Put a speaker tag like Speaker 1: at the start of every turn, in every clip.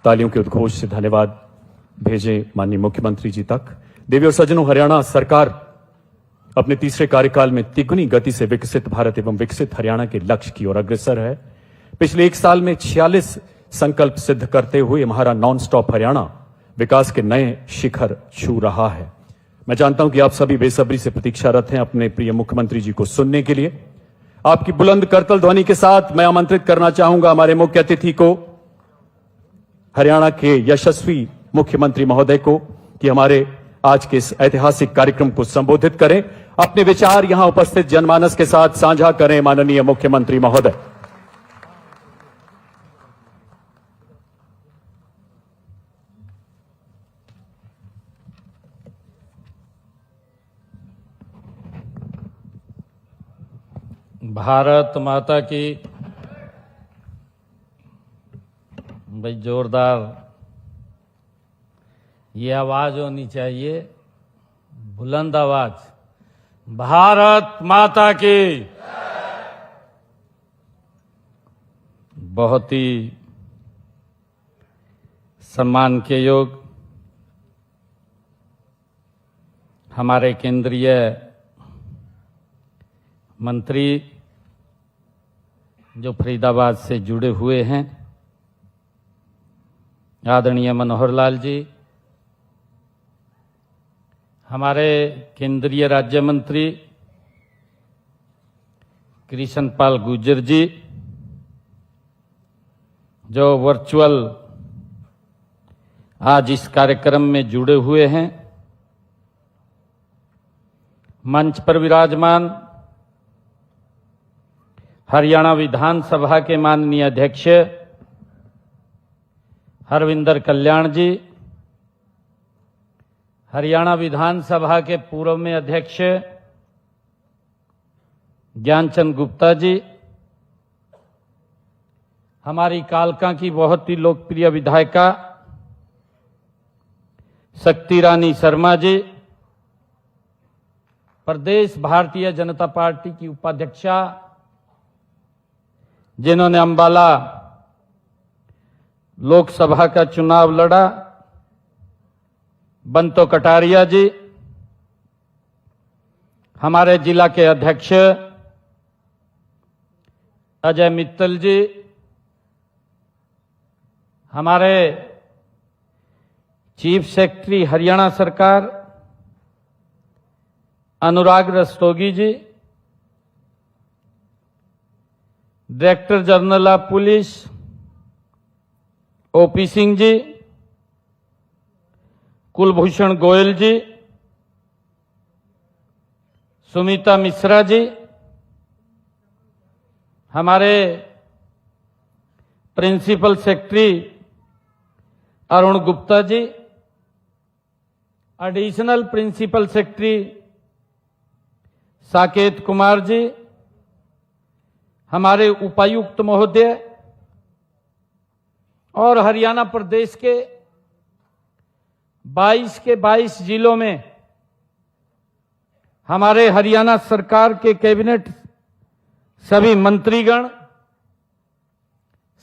Speaker 1: तालियों के उद्घोष से धन्यवाद भेजे माननीय मुख्यमंत्री जी तक। देवी और सज्जनों, हरियाणा सरकार अपने तीसरे कार्यकाल में तिगुनी गति से विकसित भारत एवं विकसित हरियाणा के लक्ष्य की ओर अग्रसर है। पिछले एक साल में 46 संकल्प सिद्ध करते हुए हमारा नॉन स्टॉप हरियाणा विकास के नए शिखर छू रहा है। मैं जानता हूं कि आप सभी बेसब्री से प्रतीक्षारत हैं अपने प्रिय मुख्यमंत्री जी को सुनने के लिए। आपकी बुलंद करतल ध्वनि के साथ मैं आमंत्रित करना चाहूंगा हमारे मुख्य अतिथि को, हरियाणा के यशस्वी मुख्यमंत्री महोदय को, कि हमारे आज के इस ऐतिहासिक कार्यक्रम को संबोधित करें। अपने विचार यहां उपस्थित जनमानस के साथ साझा करें माननीय मुख्यमंत्री महोदय।
Speaker 2: भारत माता की। भाई जोरदार ये आवाज होनी चाहिए, बुलंद आवाज। भारत माता की। बहुत ही सम्मान के योग हमारे केंद्रीय मंत्री जो फरीदाबाद से जुड़े हुए हैं, आदरणीय मनोहर लाल जी, हमारे केंद्रीय राज्य मंत्री कृष्णपाल गुर्जर जी जो वर्चुअल आज इस कार्यक्रम में जुड़े हुए हैं, मंच पर विराजमान हरियाणा विधानसभा के माननीय अध्यक्ष हरविंदर कल्याण जी, हरियाणा विधानसभा के पूर्व में अध्यक्ष ज्ञानचंद गुप्ता जी, हमारी कालका की बहुत ही लोकप्रिय विधायिका शक्ति रानी शर्मा जी, प्रदेश भारतीय जनता पार्टी की उपाध्यक्षा जिन्होंने अंबाला लोकसभा का चुनाव लड़ा, बंतो कटारिया जी, हमारे जिला के अध्यक्ष अजय मित्तल जी, हमारे चीफ सेक्रेटरी हरियाणा सरकार Anurag Rastogi ji, director general of police OP Singh ji, Kulbhushan Goyal ji, Sumita Mishra ji, हमारे principal secretary Arun Gupta ji, additional principal secretary Saket Kumar ji, हमारे उपायुक्त महोदय और हरियाणा प्रदेश के 22 जिलों में हमारे हरियाणा सरकार के कैबिनेट सभी मंत्रीगण,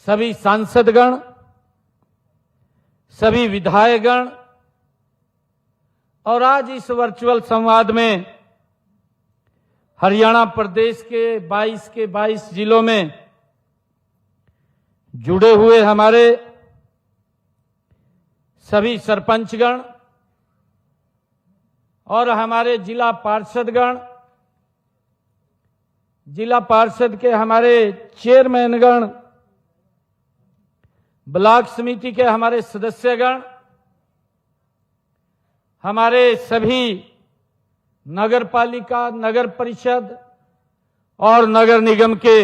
Speaker 2: सभी सांसदगण, सभी विधायकगण और आज इस वर्चुअल संवाद में हरियाणा प्रदेश के 22 जिलों में जुड़े हुए हमारे सभी सरपंचगण और हमारे जिला पार्षदगण, जिला पार्षद के हमारे चेयरमैनगण, ब्लॉक समिति के हमारे सदस्यगण, हमारे सभी नगर पालिका, नगर परिषद और नगर निगम के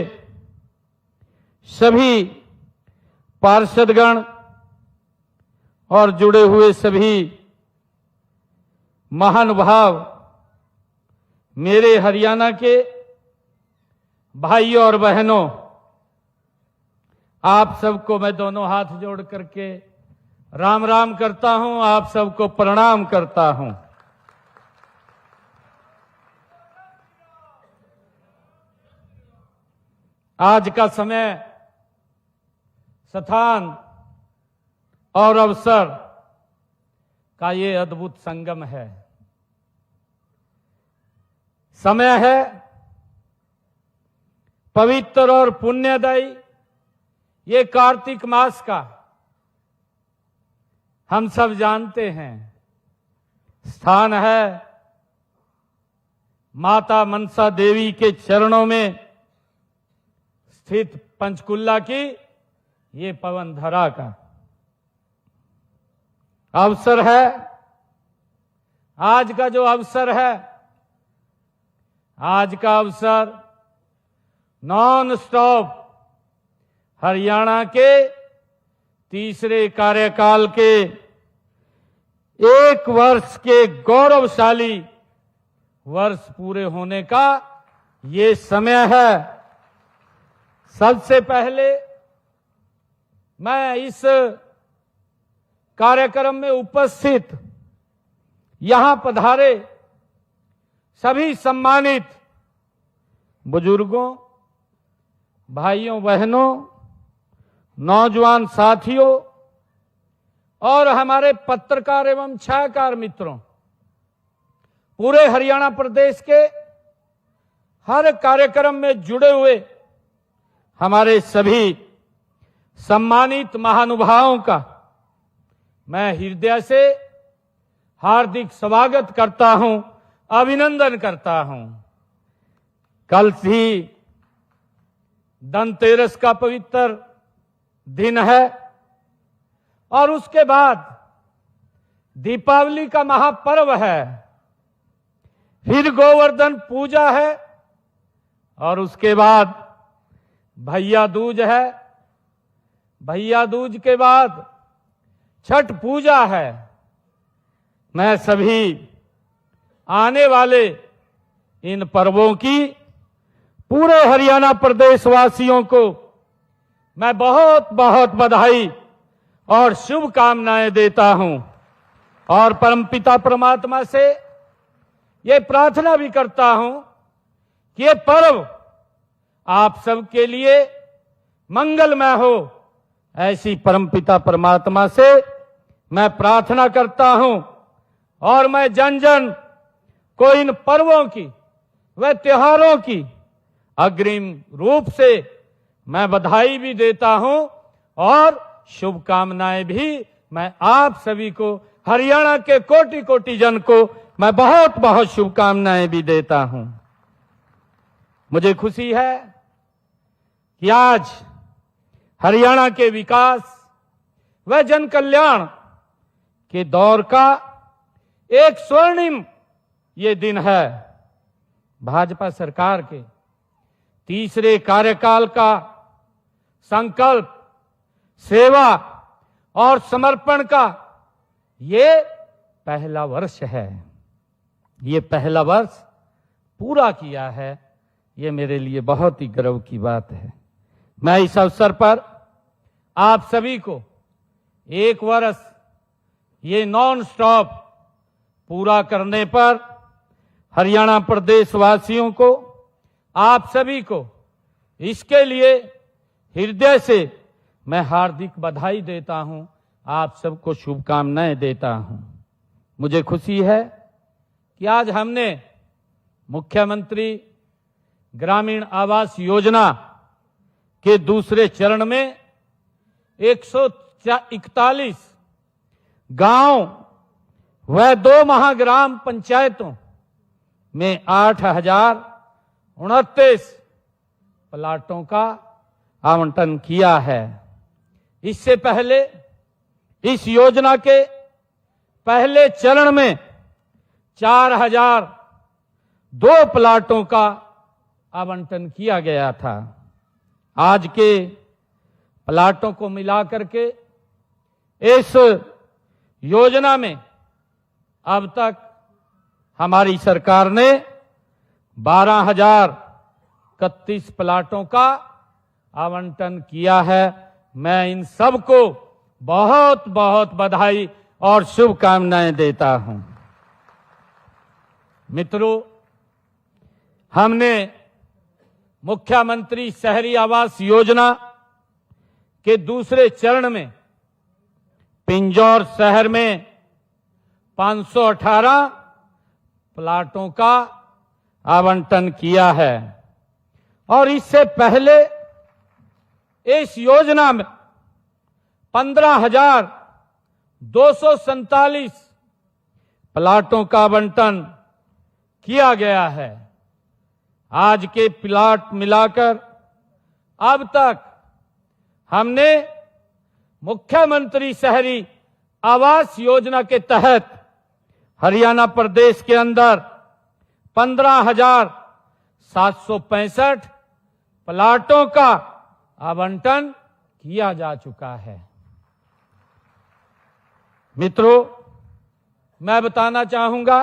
Speaker 2: सभी पार्षदगण और जुड़े हुए सभी महानुभाव, मेरे हरियाणा के भाइयों और बहनों, आप सबको मैं दोनों हाथ जोड़ करके राम राम करता हूं, आप सबको प्रणाम करता हूं। आज का समय, स्थान और अवसर का ये अद्भुत संगम है। समय है पवित्र और पुण्यदायी ये कार्तिक मास का। हम सब जानते हैं स्थान है माता मनसा देवी के चरणों में स्थित पंचकुला की ये पवन धरा का अवसर है। आज का जो अवसर है, आज का अवसर नॉन स्टॉप हरियाणा के तीसरे कार्यकाल के 1 वर्ष के गौरवशाली वर्ष पूरे होने का ये समय है। सबसे पहले मैं इस कार्यक्रम में उपस्थित यहां पधारे सभी सम्मानित बुजुर्गों, भाइयों बहनों, नौजवान साथियों और हमारे पत्रकार एवं छायाकार मित्रों, पूरे हरियाणा प्रदेश के हर कार्यक्रम में जुड़े हुए हमारे सभी सम्मानित महानुभावों का मैं हृदय से हार्दिक स्वागत करता हूं, अभिनंदन करता हूं। कल ही धनतेरस का पवित्र दिन है और उसके बाद दीपावली का महापर्व है, फिर गोवर्धन पूजा है और उसके बाद भैया दूज है, भैया दूज के बाद छठ पूजा है। मैं सभी आने वाले इन पर्वों की पूरे हरियाणा प्रदेश वासियों को मैं बहुत बहुत बधाई और शुभकामनाएं देता हूं और परमपिता परमात्मा से ये प्रार्थना भी करता हूं कि ये पर्व आप सबके लिए मंगलमय हो। ऐसी परमपिता परमात्मा से मैं प्रार्थना करता हूं और मैं जन जन को इन पर्वों की व त्योहारों की अग्रिम रूप से मैं बधाई भी देता हूं और शुभकामनाएं भी मैं आप सभी को, हरियाणा के कोटि कोटि जन को मैं बहुत बहुत शुभकामनाएं भी देता हूं। मुझे खुशी है कि आज हरियाणा के विकास व जन कल्याण के दौर का एक स्वर्णिम ये दिन है। भाजपा सरकार के तीसरे कार्यकाल का संकल्प, सेवा और समर्पण का ये पहला वर्ष है। ये पहला वर्ष पूरा किया है, ये मेरे लिए बहुत ही गर्व की बात है। मैं इस अवसर पर आप सभी को 1 वर्ष ये नॉन स्टॉप पूरा करने पर हरियाणा प्रदेश वासियों को, आप सभी को इसके लिए हृदय से मैं हार्दिक बधाई देता हूं, आप सबको शुभकामनाएं देता हूं। मुझे खुशी है कि आज हमने मुख्यमंत्री ग्रामीण आवास योजना के दूसरे चरण में 141 गांव व 2 महाग्राम पंचायतों में 8029 प्लाटों का आवंटन किया है। इससे पहले इस योजना के पहले चरण में 4002 प्लाटों का आवंटन किया गया था। आज के प्लाटों को मिलाकर के इस योजना में अब तक हमारी सरकार ने 12,031 प्लाटों का आवंटन किया है। मैं इन सबको बहुत बहुत बधाई और शुभकामनाएं देता हूं। मित्रों, हमने मुख्यमंत्री शहरी आवास योजना के दूसरे चरण में पिंजौर शहर में 518 प्लाटों का आवंटन किया है और इससे पहले इस योजना में 15,247 प्लाटों का आवंटन किया गया है। आज के प्लाट मिलाकर अब तक हमने मुख्यमंत्री शहरी आवास योजना के तहत हरियाणा प्रदेश के अंदर 15,765 प्लाटों का आवंटन किया जा चुका है। मित्रों, मैं बताना चाहूंगा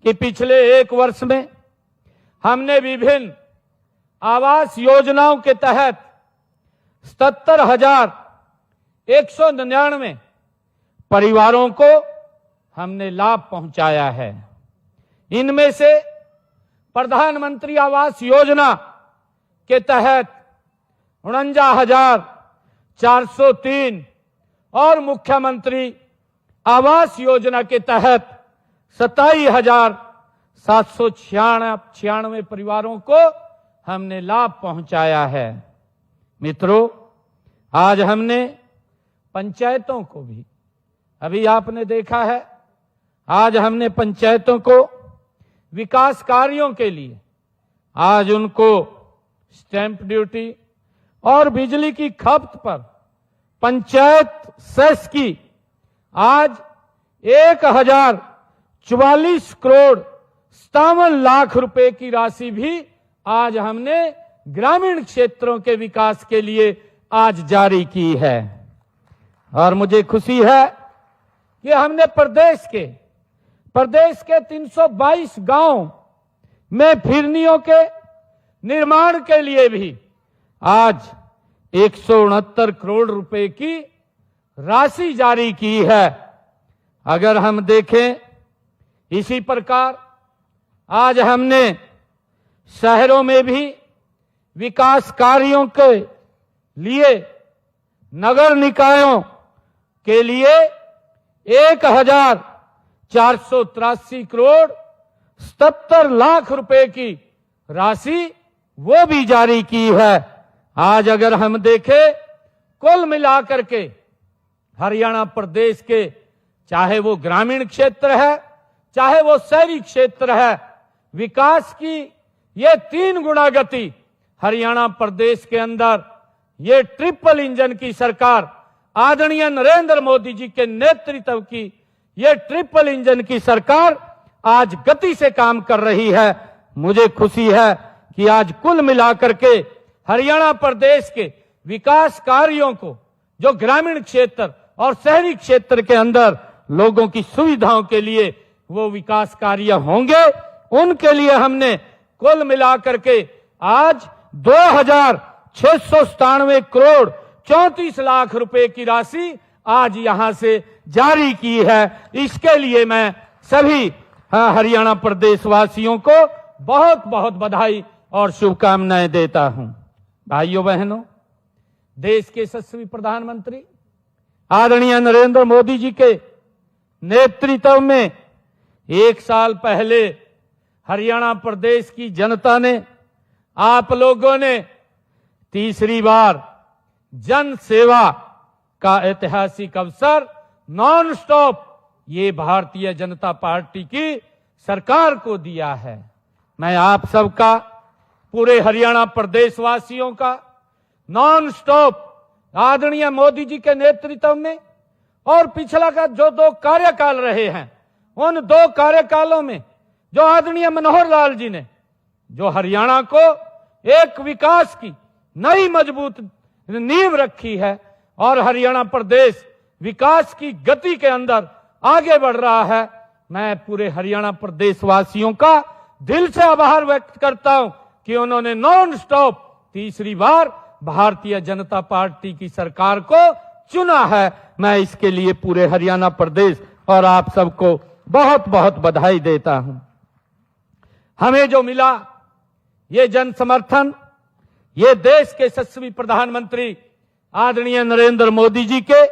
Speaker 2: कि पिछले एक वर्ष में हमने विभिन्न आवास योजनाओं के तहत 77,199 परिवारों को हमने लाभ पहुंचाया है। इनमें से प्रधानमंत्री आवास योजना के तहत 49,403 और मुख्यमंत्री आवास योजना के तहत 27,796 परिवारों को हमने लाभ पहुंचाया है। मित्रों, आज हमने पंचायतों को भी, अभी आपने देखा है, आज हमने पंचायतों को विकास कार्यों के लिए आज उनको स्टैंप ड्यूटी और बिजली की खपत पर पंचायत सेस की आज 1,044 करोड़ 57 लाख रुपए की राशि भी आज हमने ग्रामीण क्षेत्रों के विकास के लिए आज जारी की है। और मुझे खुशी है कि हमने प्रदेश के 322 गांव में फिरनियों के निर्माण के लिए भी आज 169 करोड़ रुपए की राशि जारी की है। अगर हम देखें, इसी प्रकार आज हमने शहरों में भी विकास कार्यों के लिए नगर निकायों के लिए 1,483 करोड़ 77 लाख रुपए की राशि वो भी जारी की है। आज अगर हम देखें, कुल मिलाकर के हरियाणा प्रदेश के, चाहे वो ग्रामीण क्षेत्र है चाहे वो शहरी क्षेत्र है, विकास की ये 3 गुना गति हरियाणा प्रदेश के अंदर ये ट्रिपल इंजन की सरकार, आदरणीय नरेंद्र मोदी जी के नेतृत्व की ये ट्रिपल इंजन की सरकार आज गति से काम कर रही है। मुझे खुशी है कि आज कुल मिलाकर के हरियाणा प्रदेश के विकास कार्यों को, जो ग्रामीण क्षेत्र और शहरी क्षेत्र के अंदर लोगों की सुविधाओं के लिए वो विकास कार्य होंगे, उनके लिए हमने कुल मिलाकर के आज 2,697 करोड़ 34 लाख रुपए की राशि आज यहां से जारी की है। इसके लिए मैं सभी हरियाणा प्रदेश वासियों को बहुत बहुत बधाई और शुभकामनाएं देता हूं। भाइयों बहनों, देश के यशस्वी प्रधानमंत्री आदरणीय नरेंद्र मोदी जी के नेतृत्व में 1 साल पहले हरियाणा प्रदेश की जनता ने, आप लोगों ने तीसरी बार जन सेवा का ऐतिहासिक अवसर नॉन स्टॉप ये भारतीय जनता पार्टी की सरकार को दिया है। मैं आप सबका, पूरे हरियाणा प्रदेश वासियों का नॉन स्टॉप आदरणीय मोदी जी के नेतृत्व में और पिछला का जो 2 कार्यकाल रहे हैं, उन 2 कार्यकालों में जो आदरणीय मनोहर लाल जी ने जो हरियाणा को एक विकास की नई मजबूत नींव रखी है और हरियाणा प्रदेश विकास की गति के अंदर आगे बढ़ रहा है, मैं पूरे हरियाणा प्रदेश वासियों का दिल से आभार व्यक्त करता हूं कि उन्होंने नॉन स्टॉप तीसरी बार भारतीय जनता पार्टी की सरकार को चुना है। मैं इसके लिए पूरे हरियाणा प्रदेश और आप सबको बहुत बहुत बधाई देता हूं। हमें जो मिला ये जन समर्थन, ये देश के यशस्वी प्रधानमंत्री आदरणीय नरेंद्र मोदी जी के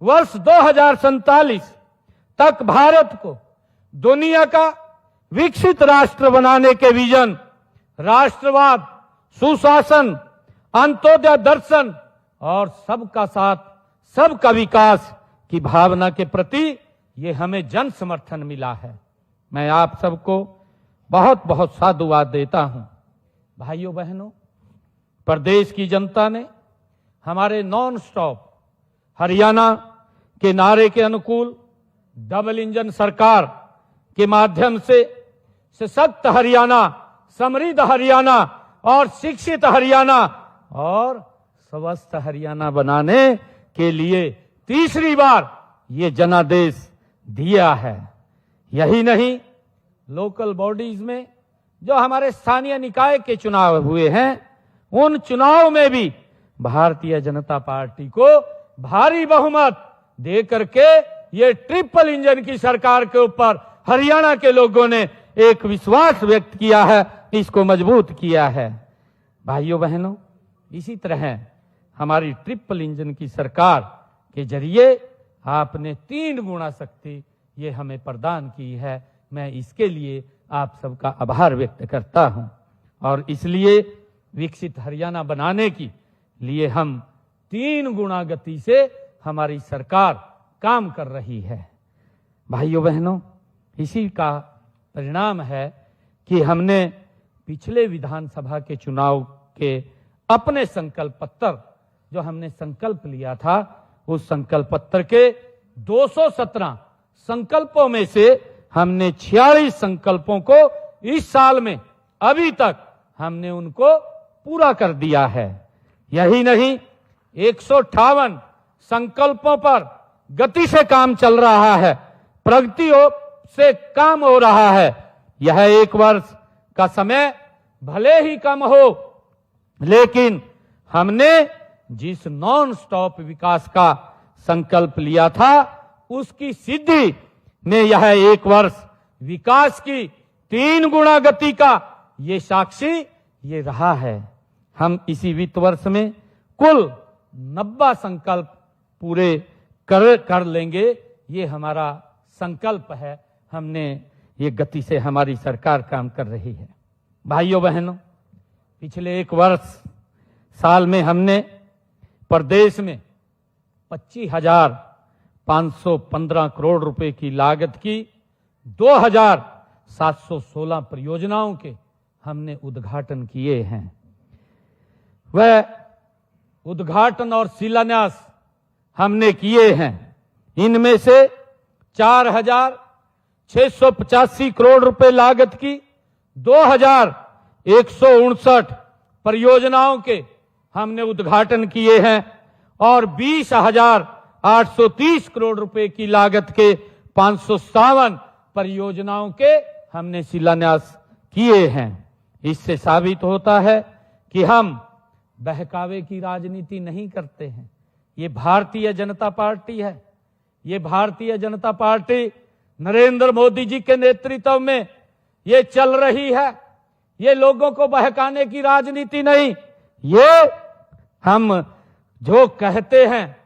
Speaker 2: वर्ष 2047 तक भारत को दुनिया का विकसित राष्ट्र बनाने के विजन, राष्ट्रवाद, सुशासन, अंत्योदय दर्शन और सबका साथ सबका विकास की भावना के प्रति ये हमें जन समर्थन मिला है। मैं आप सबको बहुत बहुत साधुवाद देता हूं। भाइयों बहनों, प्रदेश की जनता ने हमारे नॉन स्टॉप हरियाणा के नारे के अनुकूल डबल इंजन सरकार के माध्यम से सशक्त हरियाणा, समृद्ध हरियाणा और शिक्षित हरियाणा और स्वस्थ हरियाणा बनाने के लिए तीसरी बार ये जनादेश दिया है। यही नहीं, लोकल बॉडीज में जो हमारे स्थानीय निकाय के चुनाव हुए हैं, उन चुनाव में भी भारतीय जनता पार्टी को भारी बहुमत दे करके ये ट्रिपल इंजन की सरकार के ऊपर हरियाणा के लोगों ने एक विश्वास व्यक्त किया है, इसको मजबूत किया है। भाइयों बहनों, इसी तरह हमारी ट्रिपल इंजन की सरकार के जरिए आपने 3 गुना शक्ति ये हमें प्रदान की है। मैं इसके लिए आप सबका आभार व्यक्त करता हूं और इसलिए विकसित हरियाणा बनाने की लिए हम 3 गुना गति से हमारी सरकार काम कर रही है। भाइयों बहनों, इसी का परिणाम है कि हमने पिछले विधानसभा के चुनाव के अपने संकल्प पत्र, जो हमने संकल्प लिया था, उस संकल्प पत्र के 217 संकल्पों में से हमने 46 संकल्पों को इस साल में अभी तक हमने उनको पूरा कर दिया है। यही नहीं, 158 संकल्पों पर गति से काम चल रहा है, प्रगति से काम हो रहा है। यह 1 वर्ष का समय भले ही कम हो, लेकिन हमने जिस नॉन स्टॉप विकास का संकल्प लिया था, उसकी सिद्धि में यह 1 वर्ष विकास की 3 गुना गति का ये साक्षी ये रहा है। हम इसी वित्त वर्ष में कुल 90 संकल्प पूरे कर लेंगे, ये हमारा संकल्प है। हमने ये गति से हमारी सरकार काम कर रही है। भाइयों बहनों, पिछले 1 वर्ष साल में हमने प्रदेश में 25,515 करोड़ रुपए की लागत की 2,716 परियोजनाओं के हमने उद्घाटन किए हैं। वह उद्घाटन और शिलान्यास हमने किए हैं। इनमें से 4,685 करोड़ रुपए लागत की 2,159 परियोजनाओं के हमने उद्घाटन किए हैं और 20,830 करोड़ रुपए की लागत के 557 परियोजनाओं के हमने शिलान्यास किए हैं। इससे साबित होता है कि हम बहकावे की राजनीति नहीं करते हैं। ये भारतीय जनता पार्टी है। ये भारतीय जनता पार्टी नरेंद्र मोदी जी के नेतृत्व में ये चल रही है। ये लोगों को बहकाने की राजनीति नहीं। ये हम जो कहते हैं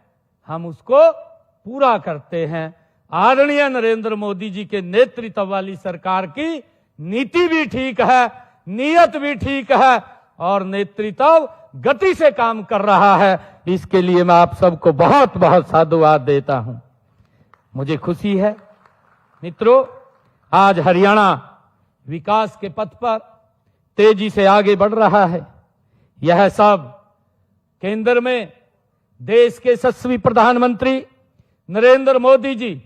Speaker 2: हम उसको पूरा करते हैं। आदरणीय नरेंद्र मोदी जी के नेतृत्व वाली सरकार की नीति भी ठीक है, नीयत भी ठीक है और नेतृत्व गति से काम कर रहा है। इसके लिए मैं आप सबको बहुत बहुत साधुवाद देता हूं। मुझे खुशी है मित्रों, आज हरियाणा विकास के पथ पर तेजी से आगे बढ़ रहा है। यह सब केंद्र में देश के यशस्वी प्रधानमंत्री नरेंद्र मोदी जी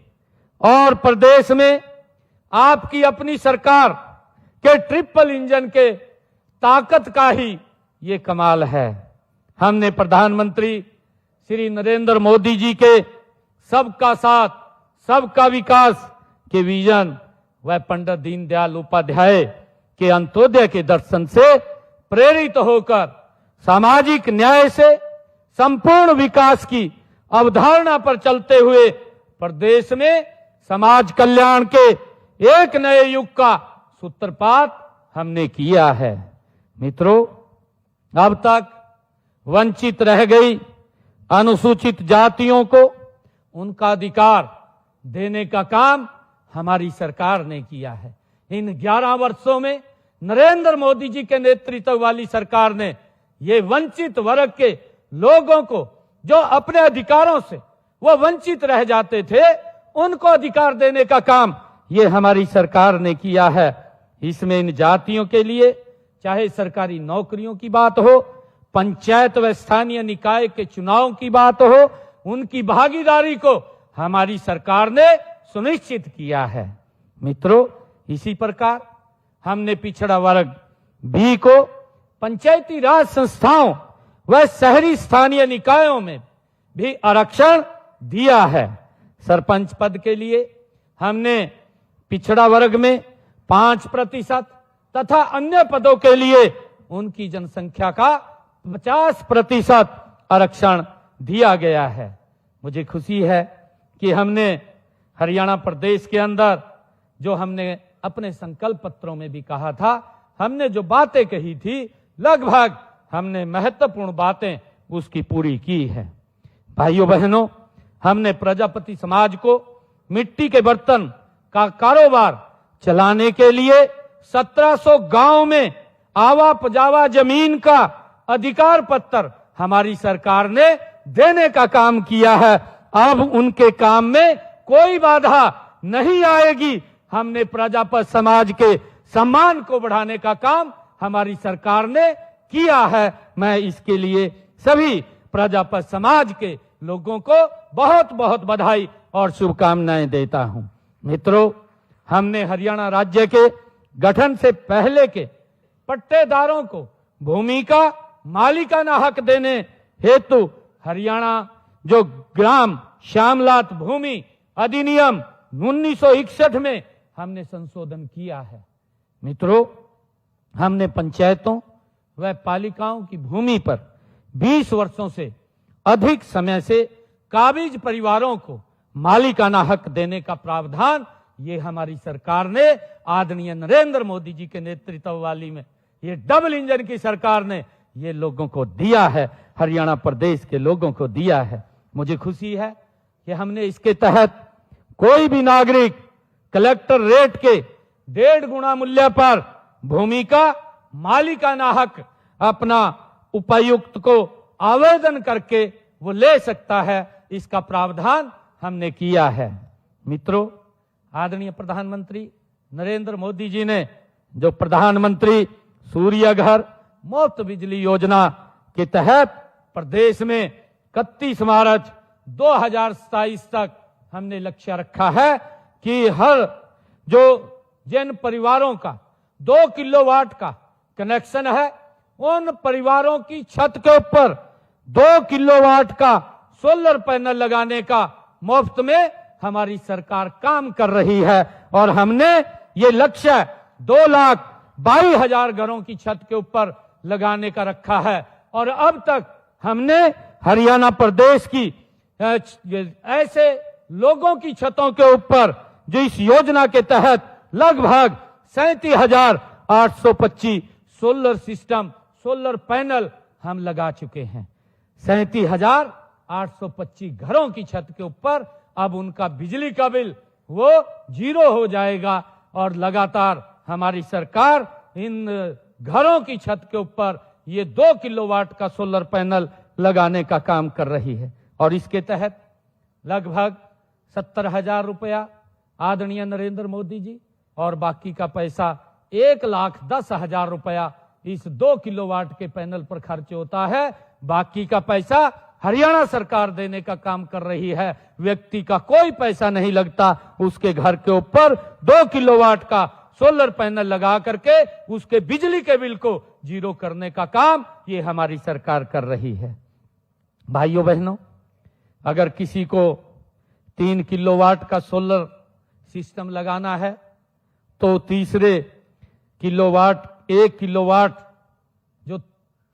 Speaker 2: और प्रदेश में आपकी अपनी सरकार के ट्रिपल इंजन के ताकत का ही ये कमाल है। हमने प्रधानमंत्री श्री नरेंद्र मोदी जी के सबका साथ सबका विकास के विजन व पंडित दीनदयाल उपाध्याय के अंत्योदय के दर्शन से प्रेरित होकर सामाजिक न्याय से संपूर्ण विकास की अवधारणा पर चलते हुए प्रदेश में समाज कल्याण के एक नए युग का सूत्रपात हमने किया है। मित्रों, अब तक वंचित रह गई अनुसूचित जातियों को उनका अधिकार देने का काम हमारी सरकार ने किया है। इन 11 वर्षों में नरेंद्र मोदी जी के नेतृत्व वाली सरकार ने ये वंचित वर्ग के लोगों को, जो अपने अधिकारों से वो वंचित रह जाते थे, उनको अधिकार देने का काम ये हमारी सरकार ने किया है। इसमें इन जातियों के लिए चाहे सरकारी नौकरियों की बात हो, पंचायत व स्थानीय निकाय के चुनाव की बात हो, उनकी भागीदारी को हमारी सरकार ने सुनिश्चित किया है। मित्रों, इसी प्रकार हमने पिछड़ा वर्ग बी को पंचायती राज संस्थाओं व शहरी स्थानीय निकायों में भी आरक्षण दिया है। सरपंच पद के लिए हमने पिछड़ा वर्ग में 5% तथा अन्य पदों के लिए उनकी जनसंख्या का 50% आरक्षण दिया गया है। मुझे खुशी है कि हमने हरियाणा प्रदेश के अंदर जो हमने अपने संकल्प पत्रों में भी कहा था, हमने जो बातें कही थी, लगभग हमने महत्वपूर्ण बातें उसकी पूरी की है। भाइयों बहनों, हमने प्रजापति समाज को मिट्टी के बर्तन का कारोबार चलाने के लिए 1700 गांव में आवा पजावा जमीन का अधिकार पत्र हमारी सरकार ने देने का काम किया है। अब उनके काम में कोई बाधा नहीं आएगी। हमने प्रजापति समाज के सम्मान को बढ़ाने का काम हमारी सरकार ने किया है। मैं इसके लिए सभी प्रजापति समाज के लोगों को बहुत बहुत बधाई और शुभकामनाएं देता हूं। मित्रों, हमने हरियाणा राज्य के गठन से पहले के पट्टेदारों को भूमि का मालिकाना हक देने हेतु हरियाणा जो ग्राम श्यामलात भूमि अधिनियम 1961 में हमने संशोधन किया है। मित्रों, हमने पंचायतों व पालिकाओं की भूमि पर 20 वर्षों से अधिक समय से काबिज परिवारों को मालिकाना हक देने का प्रावधान ये हमारी सरकार ने, आदरणीय नरेंद्र मोदी जी के नेतृत्व वाली में, ये डबल इंजन की सरकार ने ये लोगों को दिया है, हरियाणा प्रदेश के लोगों को दिया है। मुझे खुशी है कि हमने इसके तहत कोई भी नागरिक कलेक्टर रेट के 1.5 गुना मूल्य पर भूमि का मालिकाना हक अपना उपायुक्त को आवेदन करके वो ले सकता है। इसका प्रावधान हमने किया है। मित्रों, आदरणीय प्रधानमंत्री नरेंद्र मोदी जी ने जो प्रधानमंत्री सूर्य घर मुफ्त बिजली योजना के तहत प्रदेश में 31 मार्च 2027 तक हमने लक्ष्य रखा है कि हर जो जिन परिवारों का 2 किलोवाट का कनेक्शन है, उन परिवारों की छत के ऊपर 2 किलोवाट का सोलर पैनल लगाने का मुफ्त में हमारी सरकार काम कर रही है। और हमने ये लक्ष्य 2,22,000 घरों की छत के ऊपर लगाने का रखा है। और अब तक हमने हरियाणा प्रदेश की ऐसे लोगों की छतों के ऊपर जो इस योजना के तहत लगभग 37,825 सोलर सिस्टम, सोलर पैनल हम लगा चुके हैं। 37,825 घरों की छत के ऊपर अब उनका बिजली का बिल वो 0 हो जाएगा। और लगातार हमारी सरकार इन घरों की छत के ऊपर ये 2 किलोवाट का सोलर पैनल लगाने का काम कर रही है। और इसके तहत लगभग 70,000 रुपया आदरणीय नरेंद्र मोदी जी और बाकी का पैसा 1,10,000 रुपया इस 2 किलोवाट के पैनल पर खर्च होता है। बाकी का पैसा हरियाणा सरकार देने का काम कर रही है। व्यक्ति का कोई पैसा नहीं लगता। उसके घर के ऊपर 2 किलोवाट का सोलर पैनल लगा करके उसके बिजली के बिल को 0 करने का काम ये हमारी सरकार कर रही है। भाइयों बहनों, अगर किसी को 3 किलोवाट का सोलर सिस्टम लगाना है तो तीसरे किलोवाट 1 किलोवाट जो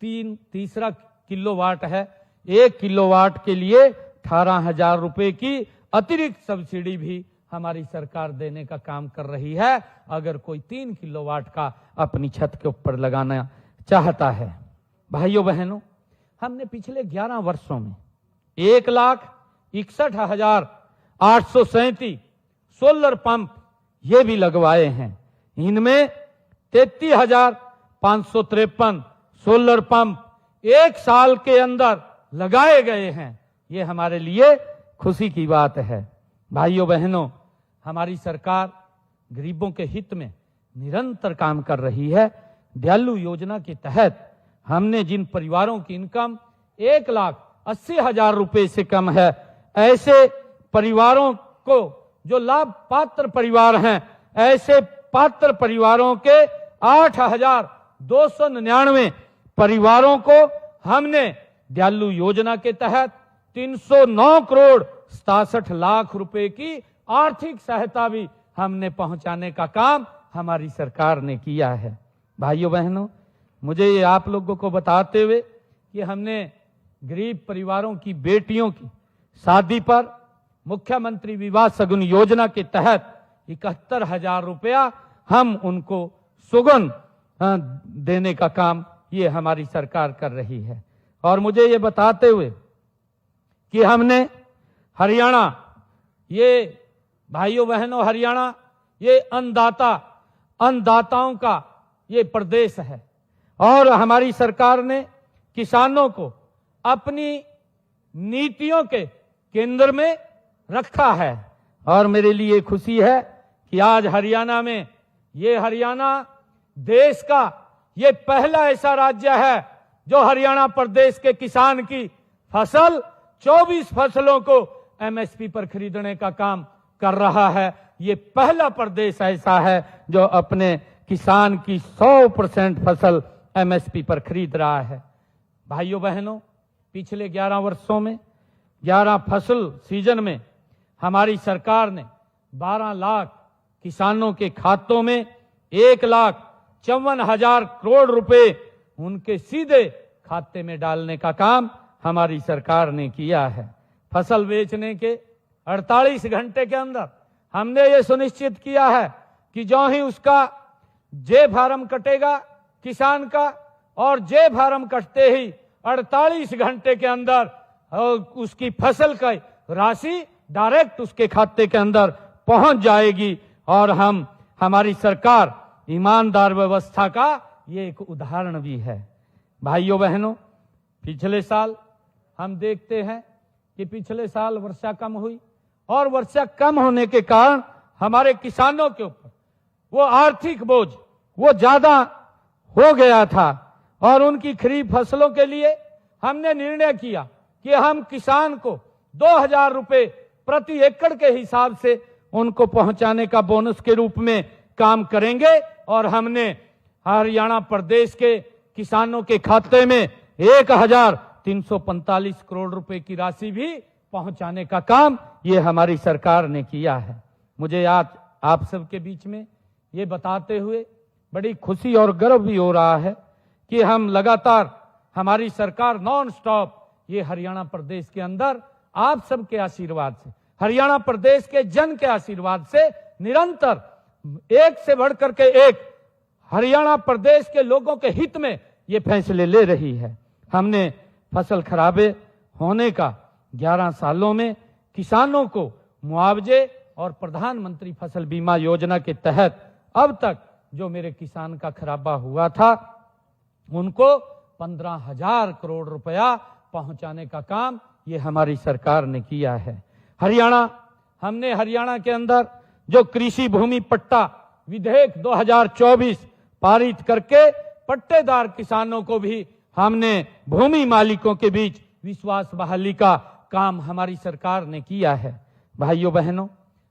Speaker 2: तीसरा किलोवाट है, 1 किलोवाट के लिए 18,000 रुपए की अतिरिक्त सब्सिडी भी हमारी सरकार देने का काम कर रही है। अगर कोई 3 किलोवाट का अपनी छत के ऊपर लगाना चाहता है। भाइयों बहनों, हमने पिछले 11 वर्षों में 61,837 सोलर पंप ये भी लगवाए हैं। इनमें 33,553 सोलर पंप एक साल के अंदर लगाए गए हैं। ये हमारे लिए खुशी की बात है। भाइयों बहनों, हमारी सरकार गरीबों के हित में निरंतर काम कर रही है। दयालु योजना के तहत हमने जिन परिवारों की इनकम 1,80,000 रुपए से कम है, ऐसे परिवारों को जो लाभ पात्र परिवार हैं, ऐसे पात्र परिवारों के 8,299 परिवारों को हमने दयालु योजना के तहत 309 करोड़ 67 लाख रुपए की आर्थिक सहायता भी हमने पहुंचाने का काम हमारी सरकार ने किया है। भाइयों बहनों, मुझे ये आप लोगों को बताते हुए कि हमने गरीब परिवारों की बेटियों की शादी पर मुख्यमंत्री विवाह शगुन योजना के तहत 71,000 रुपया हम उनको सुगन देने का काम ये हमारी सरकार कर रही है। और मुझे ये बताते हुए कि हमने हरियाणा, ये भाइयों बहनों, हरियाणा ये अन्नदाताओं का ये प्रदेश है और हमारी सरकार ने किसानों को अपनी नीतियों के केंद्र में रखा है। और मेरे लिए खुशी है कि आज हरियाणा में, ये हरियाणा देश का ये पहला ऐसा राज्य है जो हरियाणा प्रदेश के किसान की फसल 24 फसलों को एमएसपी पर खरीदने का काम कर रहा है। ये पहला प्रदेश ऐसा है जो अपने किसान की 100% फसल एमएसपी पर खरीद रहा है। भाइयों बहनों, पिछले 11 वर्षों में 11 फसल सीजन में हमारी सरकार ने 12 लाख किसानों के खातों में 1,54,000 करोड़ रुपए उनके सीधे खाते में डालने का काम हमारी सरकार ने किया है। फसल बेचने के 48 घंटे के अंदर हमने ये सुनिश्चित किया है कि जो ही उसका जे फार्म कटेगा किसान का, और जे फार्म कटते ही 48 घंटे के अंदर उसकी फसल की राशि डायरेक्ट उसके खाते के अंदर पहुंच जाएगी। और हमारी सरकार ईमानदार व्यवस्था का ये एक उदाहरण भी है। भाइयों बहनों, पिछले साल हम देखते हैं कि पिछले साल वर्षा कम हुई और वर्षा कम होने के कारण हमारे किसानों के ऊपर वो आर्थिक बोझ वो ज्यादा हो गया था और उनकी खरीफ फसलों के लिए हमने निर्णय किया कि हम किसान को 2,000 रुपए प्रति एकड़ के हिसाब से उनको पहुंचाने का बोनस के रूप में काम करेंगे। और हमने हरियाणा प्रदेश के किसानों के खाते में 1,345 करोड़ रुपए की राशि भी पहुंचाने का काम ये हमारी सरकार ने किया है। मुझे आज आप सबके बीच में ये बताते हुए बड़ी खुशी और गर्व भी हो रहा है कि हम लगातार, हमारी सरकार नॉन स्टॉप ये हरियाणा प्रदेश के अंदर आप सबके आशीर्वाद से, हरियाणा प्रदेश के जन के आशीर्वाद से निरंतर एक से बढ़कर के एक हरियाणा प्रदेश के लोगों के हित में ये फैसले ले रही है। हमने फसल खराबे होने का 11 सालों में किसानों को मुआवजे और प्रधानमंत्री फसल बीमा योजना के तहत अब तक जो मेरे किसान का खराबा हुआ था उनको 15,000 करोड़ रुपया पहुंचाने का काम ये हमारी सरकार ने किया है। हमने हरियाणा के अंदर जो कृषि भूमि पट्टा विधेयक 2024 पारित करके पट्टेदार किसानों को भी हमने भूमि मालिकों के बीच विश्वास बहाली का काम हमारी सरकार ने किया है। भाइयों बहनों,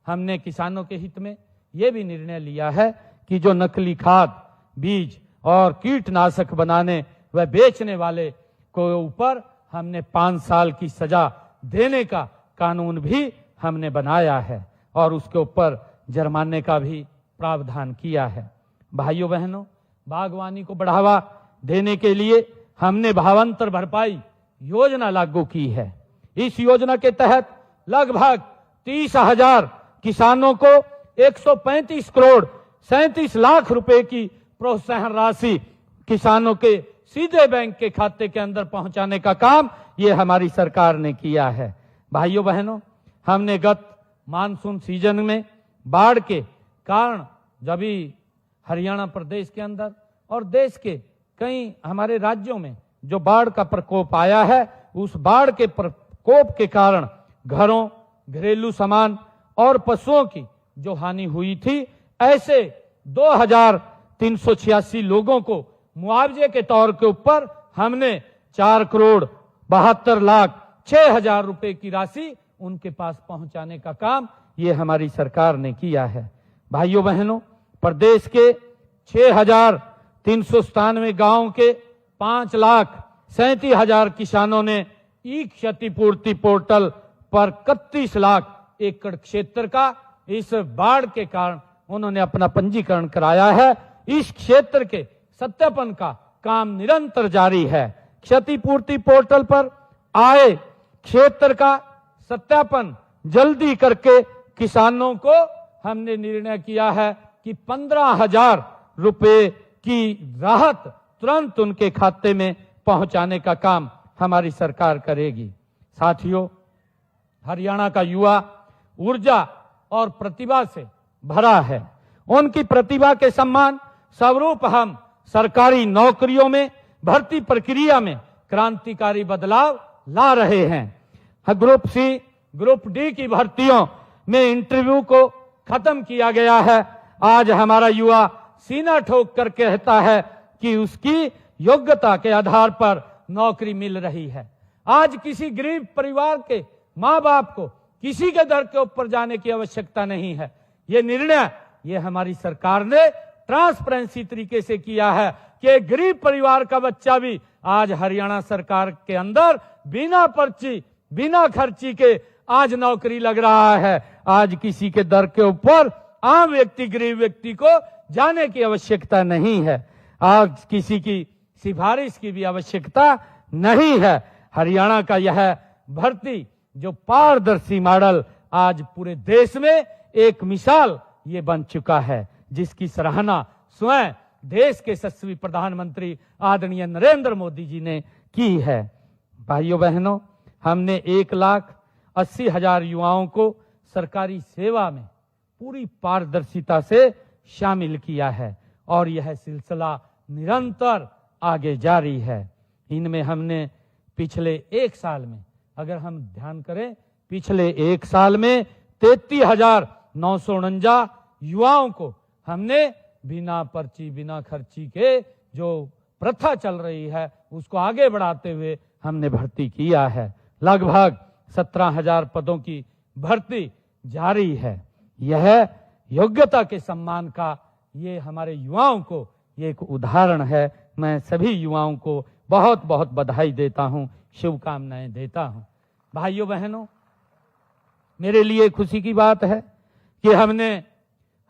Speaker 2: हमने किसानों के हित में यह भी निर्णय लिया है कि जो नकली खाद, बीज और कीटनाशक बनाने व बेचने वाले को ऊपर हमने 5 साल की सजा देने का कानून भी हमने बनाया है और उसके ऊपर जुर्माने का भी प्रावधान किया है। भाइयों बहनों, बागवानी को बढ़ावा देने के लिए हमने भावांतर भरपाई योजना लागू की है। इस योजना के तहत लगभग 30,000 किसानों को 135 करोड़ 37 लाख रुपए की प्रोत्साहन राशि किसानों के सीधे बैंक के खाते के अंदर पहुंचाने का काम ये हमारी सरकार ने किया है। भाइयों बहनों, हमने गत मानसून सीजन में बाढ़ के कारण जब भी हरियाणा प्रदेश के अंदर और देश के कई हमारे राज्यों में जो बाढ़ का प्रकोप आया है, उस बाढ़ के प्रकोप के कारण घरों, घरेलू सामान और पशुओं की जो हानि हुई थी, ऐसे 2386 लोगों को मुआवजे के तौर के ऊपर हमने 4,72,06,000 रुपए की राशि उनके पास पहुंचाने का काम ये हमारी सरकार ने किया है। भाइयों बहनों, प्रदेश के 6,397 गांवों के 5,37,000 किसानों ने ई क्षतिपूर्ति पोर्टल पर 31 लाख एकड़ क्षेत्र का इस बाढ़ के कारण उन्होंने अपना पंजीकरण कराया है। इस क्षेत्र के सत्यापन का काम निरंतर जारी है। क्षतिपूर्ति पोर्टल पर आए क्षेत्र का सत्यापन जल्दी करके किसानों को हमने निर्णय किया है कि 15,000 रुपए की राहत तुरंत उनके खाते में पहुंचाने का काम हमारी सरकार करेगी। साथियों, हरियाणा का युवा ऊर्जा और प्रतिभा से भरा है। उनकी प्रतिभा के सम्मान स्वरूप हम सरकारी नौकरियों में भर्ती प्रक्रिया में क्रांतिकारी बदलाव ला रहे हैं। ग्रुप सी, ग्रुप डी की भर्तियों में इंटरव्यू को खत्म किया गया है। आज हमारा युवा सीना ठोक कर कहता है कि उसकी योग्यता के आधार पर नौकरी मिल रही है। आज किसी गरीब परिवार के माँ बाप को किसी के दर के ऊपर जाने की आवश्यकता नहीं है। ये निर्णय ये हमारी सरकार ने ट्रांसपेरेंसी तरीके से किया है कि गरीब परिवार का बच्चा भी आज हरियाणा सरकार के अंदर बिना पर्ची, बिना खर्ची के आज नौकरी लग रहा है। आज किसी के दर के ऊपर आम व्यक्ति, गरीब व्यक्ति को जाने की आवश्यकता नहीं है। आज किसी की सिफारिश की भी आवश्यकता नहीं है। हरियाणा का यह भर्ती जो पारदर्शी मॉडल आज पूरे देश में एक मिसाल ये बन चुका है, जिसकी सराहना स्वयं देश के यशस्वी प्रधानमंत्री आदरणीय नरेंद्र मोदी जी ने की है। भाइयों बहनों, हमने 1,80,000 युवाओं को सरकारी सेवा में पूरी पारदर्शिता से शामिल किया है और यह सिलसिला निरंतर आगे जारी है। इनमें हमने पिछले एक साल में, अगर हम ध्यान करें, पिछले एक साल में 33,949 युवाओं को हमने बिना पर्ची, बिना खर्ची के जो प्रथा चल रही है उसको आगे बढ़ाते हुए हमने भर्ती किया है। लगभग 17,000 पदों की भर्ती जारी है। यह योग्यता के सम्मान का ये हमारे युवाओं को ये एक उदाहरण है। मैं सभी युवाओं को बहुत बहुत बधाई देता हूं, शुभकामनाएं देता हूं। भाइयों बहनों, मेरे लिए खुशी की बात है कि हमने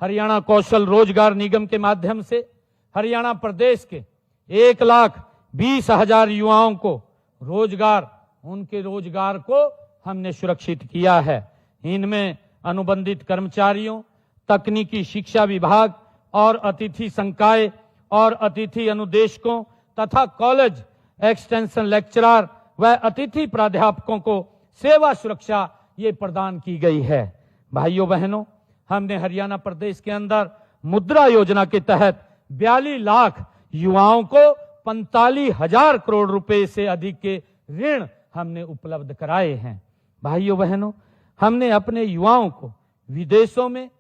Speaker 2: हरियाणा कौशल रोजगार निगम के माध्यम से हरियाणा प्रदेश के 1,20,000 युवाओं को रोजगार, उनके रोजगार को हमने सुरक्षित किया है। इनमें अनुबंधित कर्मचारियों, तकनीकी शिक्षा विभाग और अतिथि संकाय और अतिथि अनुदेशकों तथा कॉलेज एक्सटेंशन लेक्चरर व अतिथि प्राध्यापकों को सेवा सुरक्षा ये प्रदान की गई है। भाइयों बहनों, हमने हरियाणा प्रदेश के अंदर मुद्रा योजना के तहत 42 लाख युवाओं को 45,000 करोड़ रुपए से अधिक के ऋण हमने उपलब्ध कराए हैं। भाइयों बहनों, हमने अपने युवाओं को विदेशों में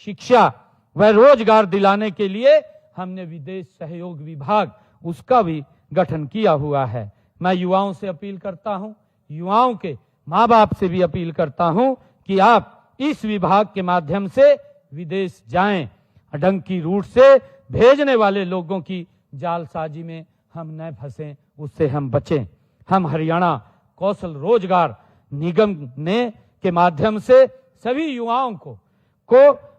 Speaker 2: शिक्षा व रोजगार दिलाने के लिए हमने विदेश सहयोग विभाग उसका भी गठन किया हुआ है। मैं युवाओं से अपील करता हूं, युवाओं के माँ बाप से भी अपील करता हूं कि आप इस विभाग के माध्यम से विदेश जाएं। अडंकी रूट से भेजने वाले लोगों की जालसाजी में हम न फंसें, उससे हम बचें। हम हरियाणा कौशल रोजगार निगम ने के माध्यम से सभी युवाओं को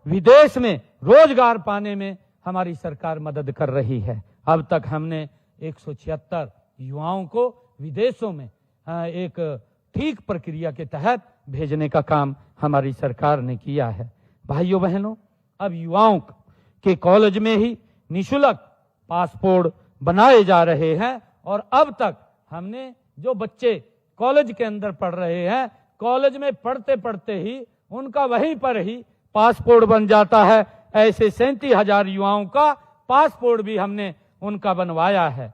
Speaker 2: विदेश में रोजगार पाने में हमारी सरकार मदद कर रही है। अब तक हमने 176 युवाओं को विदेशों में एक ठीक प्रक्रिया के तहत भेजने का काम हमारी सरकार ने किया है। भाइयों बहनों, अब युवाओं के कॉलेज में ही निःशुल्क पासपोर्ट बनाए जा रहे हैं और अब तक हमने जो बच्चे कॉलेज के अंदर पढ़ रहे हैं, कॉलेज में पढ़ते पढ़ते ही उनका वहीं पर ही पासपोर्ट बन जाता है। ऐसे 37,000 युवाओं का पासपोर्ट भी हमने उनका बनवाया है।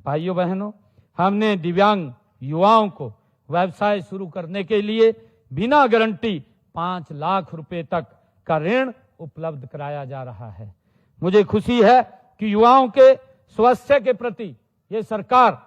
Speaker 2: भाइयों बहनों, हमने दिव्यांग युवाओं को व्यवसाय शुरू करने के लिए बिना गारंटी 5 लाख रुपए तक का ऋण उपलब्ध कराया जा रहा है। मुझे खुशी है कि युवाओं के स्वास्थ्य के प्रति ये सरकार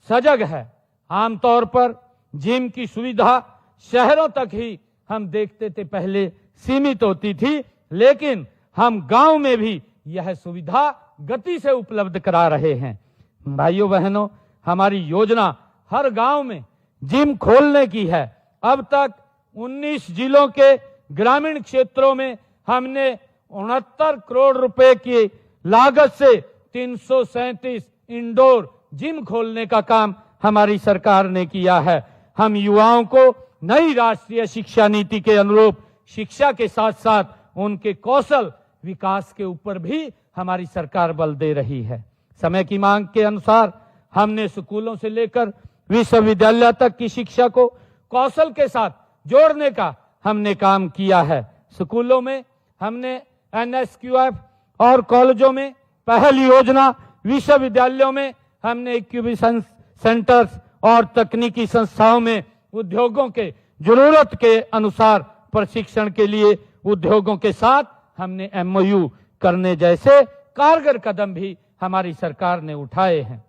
Speaker 2: सजग है। आमतौर पर जिम की सुविधा शहरों तक ही हम देखते थे, पहले सीमित होती थी, लेकिन हम गांव में भी यह सुविधा गति से उपलब्ध करा रहे हैं। भाइयों बहनों, हमारी योजना हर गांव में जिम खोलने की है। अब तक 19 जिलों के ग्रामीण क्षेत्रों में हमने 69 करोड़ रुपए की लागत से 337 इंडोर जिम खोलने का काम हमारी सरकार ने किया है। हम युवाओं को नई राष्ट्रीय शिक्षा नीति के अनुरूप शिक्षा के साथ साथ उनके कौशल विकास के ऊपर भी हमारी सरकार बल दे रही है। समय की मांग के अनुसार हमने स्कूलों से लेकर विश्वविद्यालय तक की शिक्षा को कौशल के साथ जोड़ने का हमने काम किया है। स्कूलों में हमने NSQF और कॉलेजों में पहल योजना, विश्वविद्यालयों में हमने इंक्यूबेशन सेंटर्स और तकनीकी संस्थाओं में उद्योगों के जरूरत के अनुसार प्रशिक्षण के लिए उद्योगों के साथ हमने MOU करने जैसे कारगर कदम भी हमारी सरकार ने उठाए हैं।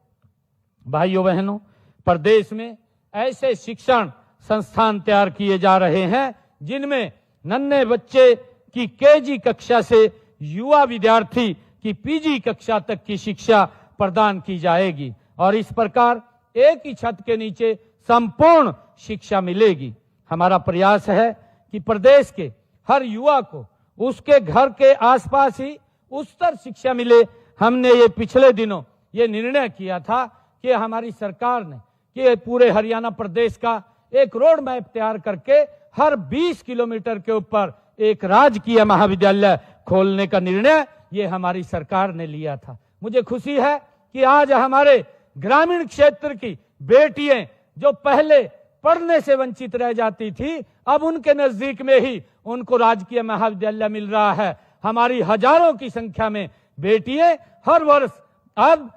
Speaker 2: भाइयों बहनों, प्रदेश में ऐसे शिक्षण संस्थान तैयार किए जा रहे हैं जिनमें नन्हे बच्चे की KG कक्षा से युवा विद्यार्थी की PG कक्षा तक की शिक्षा प्रदान की जाएगी और इस प्रकार एक ही छत के नीचे संपूर्ण शिक्षा मिलेगी। हमारा प्रयास है कि प्रदेश के हर युवा को उसके घर के आसपास ही उच्चतर शिक्षा मिले। हमने ये पिछले दिनों ये निर्णय किया था कि हमारी सरकार ने कि पूरे हरियाणा प्रदेश का एक रोड मैप तैयार करके हर 20 किलोमीटर के ऊपर एक राजकीय महाविद्यालय खोलने का निर्णय ये हमारी सरकार ने लिया था। मुझे खुशी है कि आज हमारे ग्रामीण क्षेत्र की बेटियां जो पहले पढ़ने से वंचित रह जाती थी, अब उनके नजदीक में ही उनको राजकीय महाविद्यालय मिल रहा है। हमारी हजारों की संख्या में बेटियां हर वर्ष अब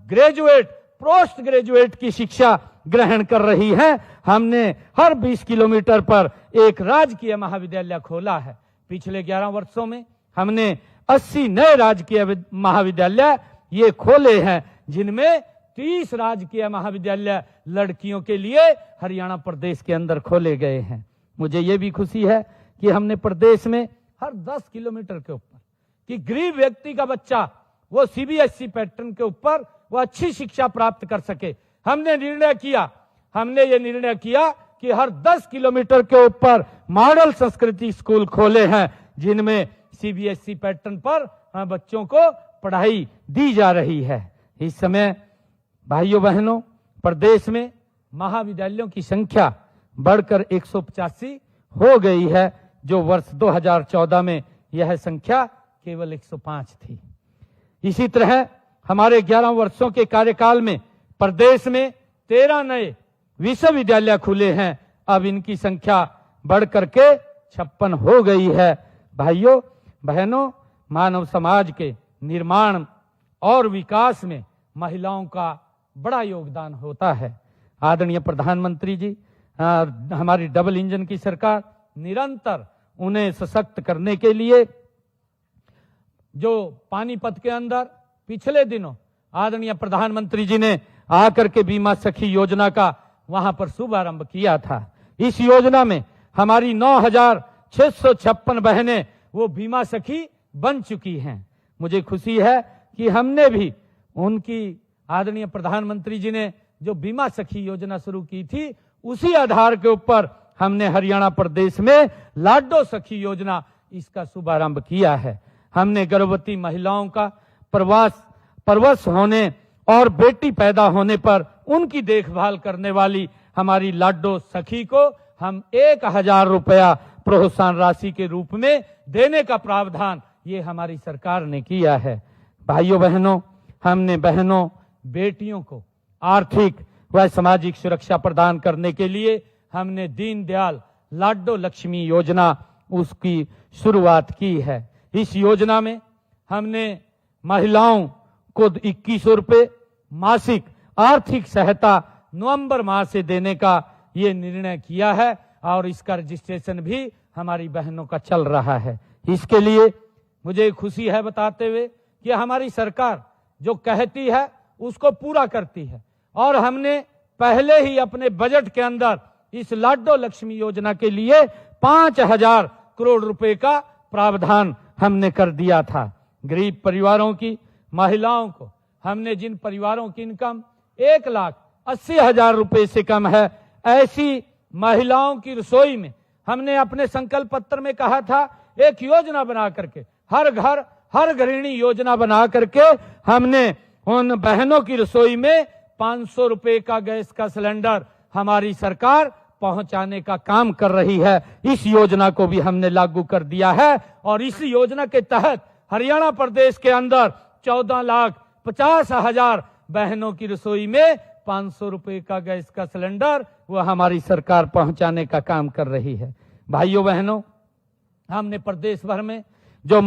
Speaker 2: ग्रेजुएट, पोस्ट ग्रेजुएट की शिक्षा ग्रहण कर रही हैं। हमने हर 20 किलोमीटर पर एक राजकीय महाविद्यालय खोला है। पिछले 11 वर्षों में हमने 80 नए राजकीय महाविद्यालय ये खोले हैं, जिनमें 30 राजकीय महाविद्यालय लड़कियों के लिए हरियाणा प्रदेश के अंदर खोले गए हैं। मुझे ये भी खुशी है कि हमने प्रदेश में हर 10 किलोमीटर के ऊपर कि गरीब व्यक्ति का बच्चा वो CBSE पैटर्न के ऊपर वो अच्छी शिक्षा प्राप्त कर सके। हमने ये निर्णय किया कि हर 10 किलोमीटर के ऊपर मॉडल संस्कृति स्कूल खोले हैं, जिनमें CBSE पैटर्न पर बच्चों को पढ़ाई दी जा रही है। इस समय भाइयों बहनों, प्रदेश में महाविद्यालयों की संख्या बढ़कर 185 हो गई है, जो वर्ष 2014 में यह संख्या केवल 105 थी। इसी तरह हमारे 11 वर्षों के कार्यकाल में प्रदेश में 13 नए विश्वविद्यालय खुले हैं। अब इनकी संख्या बढ़कर के 56 हो गई है। भाइयों बहनों, मानव समाज के निर्माण और विकास में महिलाओं का बड़ा योगदान होता है। आदरणीय प्रधानमंत्री जी, हमारी डबल इंजन की सरकार निरंतर उन्हें सशक्त करने के लिए, जो पानीपत के अंदर पिछले दिनों आदरणीय प्रधानमंत्री जी ने आकर के बीमा सखी योजना का वहां पर शुभारंभ किया था। इस योजना में हमारी 9,656 बहनें वो बीमा सखी बन चुकी हैं। मुझे खुशी है कि हमने भी उनकी, आदरणीय प्रधानमंत्री जी ने जो बीमा सखी योजना शुरू की थी, उसी आधार के ऊपर हमने हरियाणा प्रदेश में लाडो सखी योजना इसका शुभारंभ किया है। हमने गर्भवती महिलाओं का प्रवश होने और बेटी पैदा होने पर उनकी देखभाल करने वाली हमारी लाडो सखी को हम 1,000 रुपया प्रोत्साहन राशि के रूप में देने का प्रावधान ये हमारी सरकार ने किया है। भाइयों बहनों, हमने बहनों बेटियों को आर्थिक व सामाजिक सुरक्षा प्रदान करने के लिए हमने दीनदयाल लाडो लक्ष्मी योजना उसकी शुरुआत की है। इस योजना में हमने महिलाओं को 2100 रुपये मासिक आर्थिक सहायता नवंबर माह से देने का ये निर्णय किया है और इसका रजिस्ट्रेशन भी हमारी बहनों का चल रहा है। इसके लिए मुझे खुशी है बताते हुए कि हमारी सरकार जो कहती है उसको पूरा करती है और हमने पहले ही अपने बजट के अंदर इस लाडो लक्ष्मी योजना के लिए 5000 करोड़ रुपए का प्रावधान हमने कर दिया था। गरीब परिवारों की महिलाओं को हमने जिन परिवारों की इनकम 1,80,000 रुपए से कम है, ऐसी महिलाओं की रसोई में हमने अपने संकल्प पत्र में कहा था एक योजना बना करके हर घर हर गृहिणी योजना बना करके हमने उन बहनों की रसोई में 500 रुपए का गैस का सिलेंडर हमारी सरकार पहुंचाने का काम कर रही है। इस योजना को भी हमने लागू कर दिया है और इस योजना के तहत हरियाणा प्रदेश के अंदर 14,50,000 बहनों की रसोई में 500 रुपए का गैस का सिलेंडर वो हमारी सरकार पहुंचाने का काम कर रही है। भाइयों बहनों, हमने प्रदेश भर में जो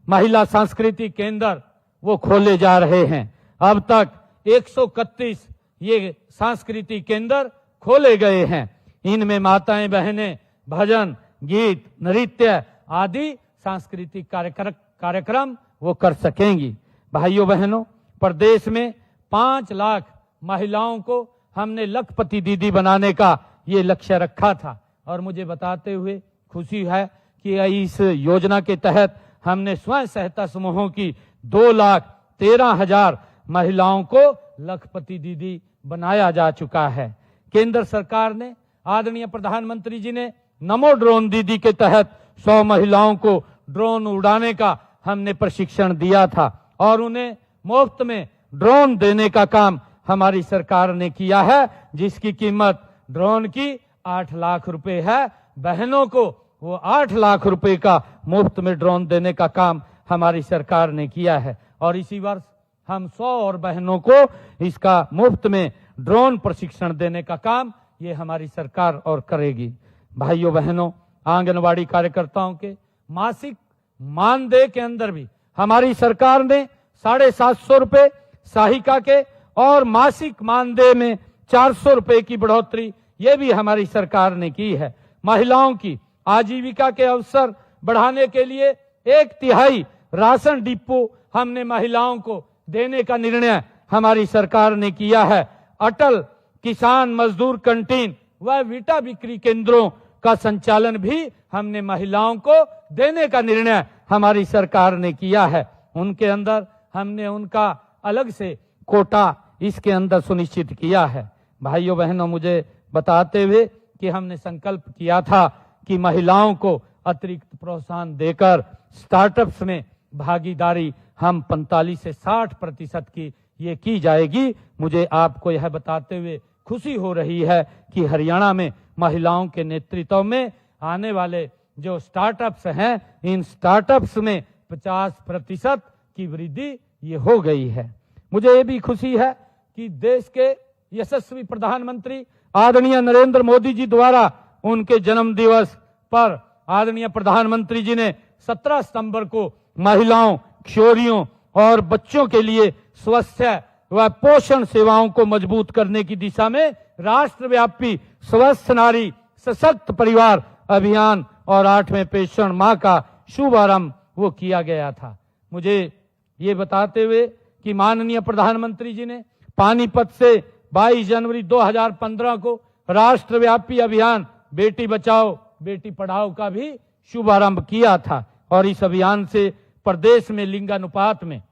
Speaker 2: महिला सांस्कृतिक केंद्र वो खोले जा रहे हैं। अब तक 131 ये सांस्कृतिक केंद्र खोले गए हैं। इनमें माताएं बहनें भजन गीत नृत्य आदि सांस्कृतिक कार्यक्रम वो कर सकेंगी। भाइयों बहनों, प्रदेश में 5 लाख महिलाओं को हमने लखपति दीदी बनाने का ये लक्ष्य रखा था और मुझे बताते हुए खुशी है कि इस योजना के तहत हमने स्वयं सहायता समूहों की 2,13,000 महिलाओं को लखपति दीदी बनाया जा चुका है। केंद्र सरकार ने आदरणीय प्रधानमंत्री जी ने नमो ड्रोन दीदी के तहत 100 महिलाओं को ड्रोन उड़ाने का हमने प्रशिक्षण दिया था और उन्हें मुफ्त में ड्रोन देने का काम हमारी सरकार ने किया है, जिसकी कीमत ड्रोन की 8 लाख रुपए है। बहनों को वो 8 लाख रुपए का मुफ्त में ड्रोन देने का काम हमारी सरकार ने किया है और इसी वर्ष हम 100 और बहनों को इसका मुफ्त में ड्रोन प्रशिक्षण देने का काम ये हमारी सरकार और करेगी। भाइयों बहनों, आंगनवाड़ी कार्यकर्ताओं के मासिक मानदेय के अंदर भी हमारी सरकार ने 750 रुपए, सहायिका के और मासिक मानदेय में 400 रुपए की बढ़ोतरी ये भी हमारी सरकार ने की है। महिलाओं की आजीविका के अवसर बढ़ाने के लिए 1/3 राशन डिपो हमने महिलाओं को देने का निर्णय हमारी सरकार ने किया है। अटल किसान मजदूर कैंटीन व विटा बिक्री केंद्रों का संचालन भी हमने महिलाओं को देने का निर्णय हमारी सरकार ने किया है। उनके अंदर हमने उनका अलग से कोटा इसके अंदर सुनिश्चित किया है। भाइयों बहनों, मुझे बताते हुए कि हमने संकल्प किया था कि महिलाओं को अतिरिक्त प्रोत्साहन देकर स्टार्टअप्स में भागीदारी हम 45 से 60% की ये की जाएगी। मुझे आपको यह बताते हुए खुशी हो रही है कि हरियाणा में महिलाओं के नेतृत्व में आने वाले जो स्टार्टअप्स हैं, इन स्टार्टअप्स में 50% की वृद्धि ये हो गई है। मुझे ये भी खुशी है कि देश के यशस्वी प्रधानमंत्री आदरणीय नरेंद्र मोदी जी द्वारा उनके जन्म दिवस पर आदरणीय प्रधानमंत्री जी ने 17 सितंबर को महिलाओं, किशोरियों और बच्चों के लिए स्वास्थ्य व पोषण सेवाओं को मजबूत करने की दिशा में राष्ट्रव्यापी स्वस्थ नारी सशक्त परिवार अभियान और 8वें पोषण माह का शुभारंभ वो किया गया था। मुझे ये बताते हुए कि माननीय प्रधानमंत्री जी ने पानीपत से 22 जनवरी 2015 को राष्ट्रव्यापी अभियान बेटी बचाओ बेटी पढ़ाओ का भी शुभारंभ किया था और इस अभियान से प्रदेश में लिंगानुपात में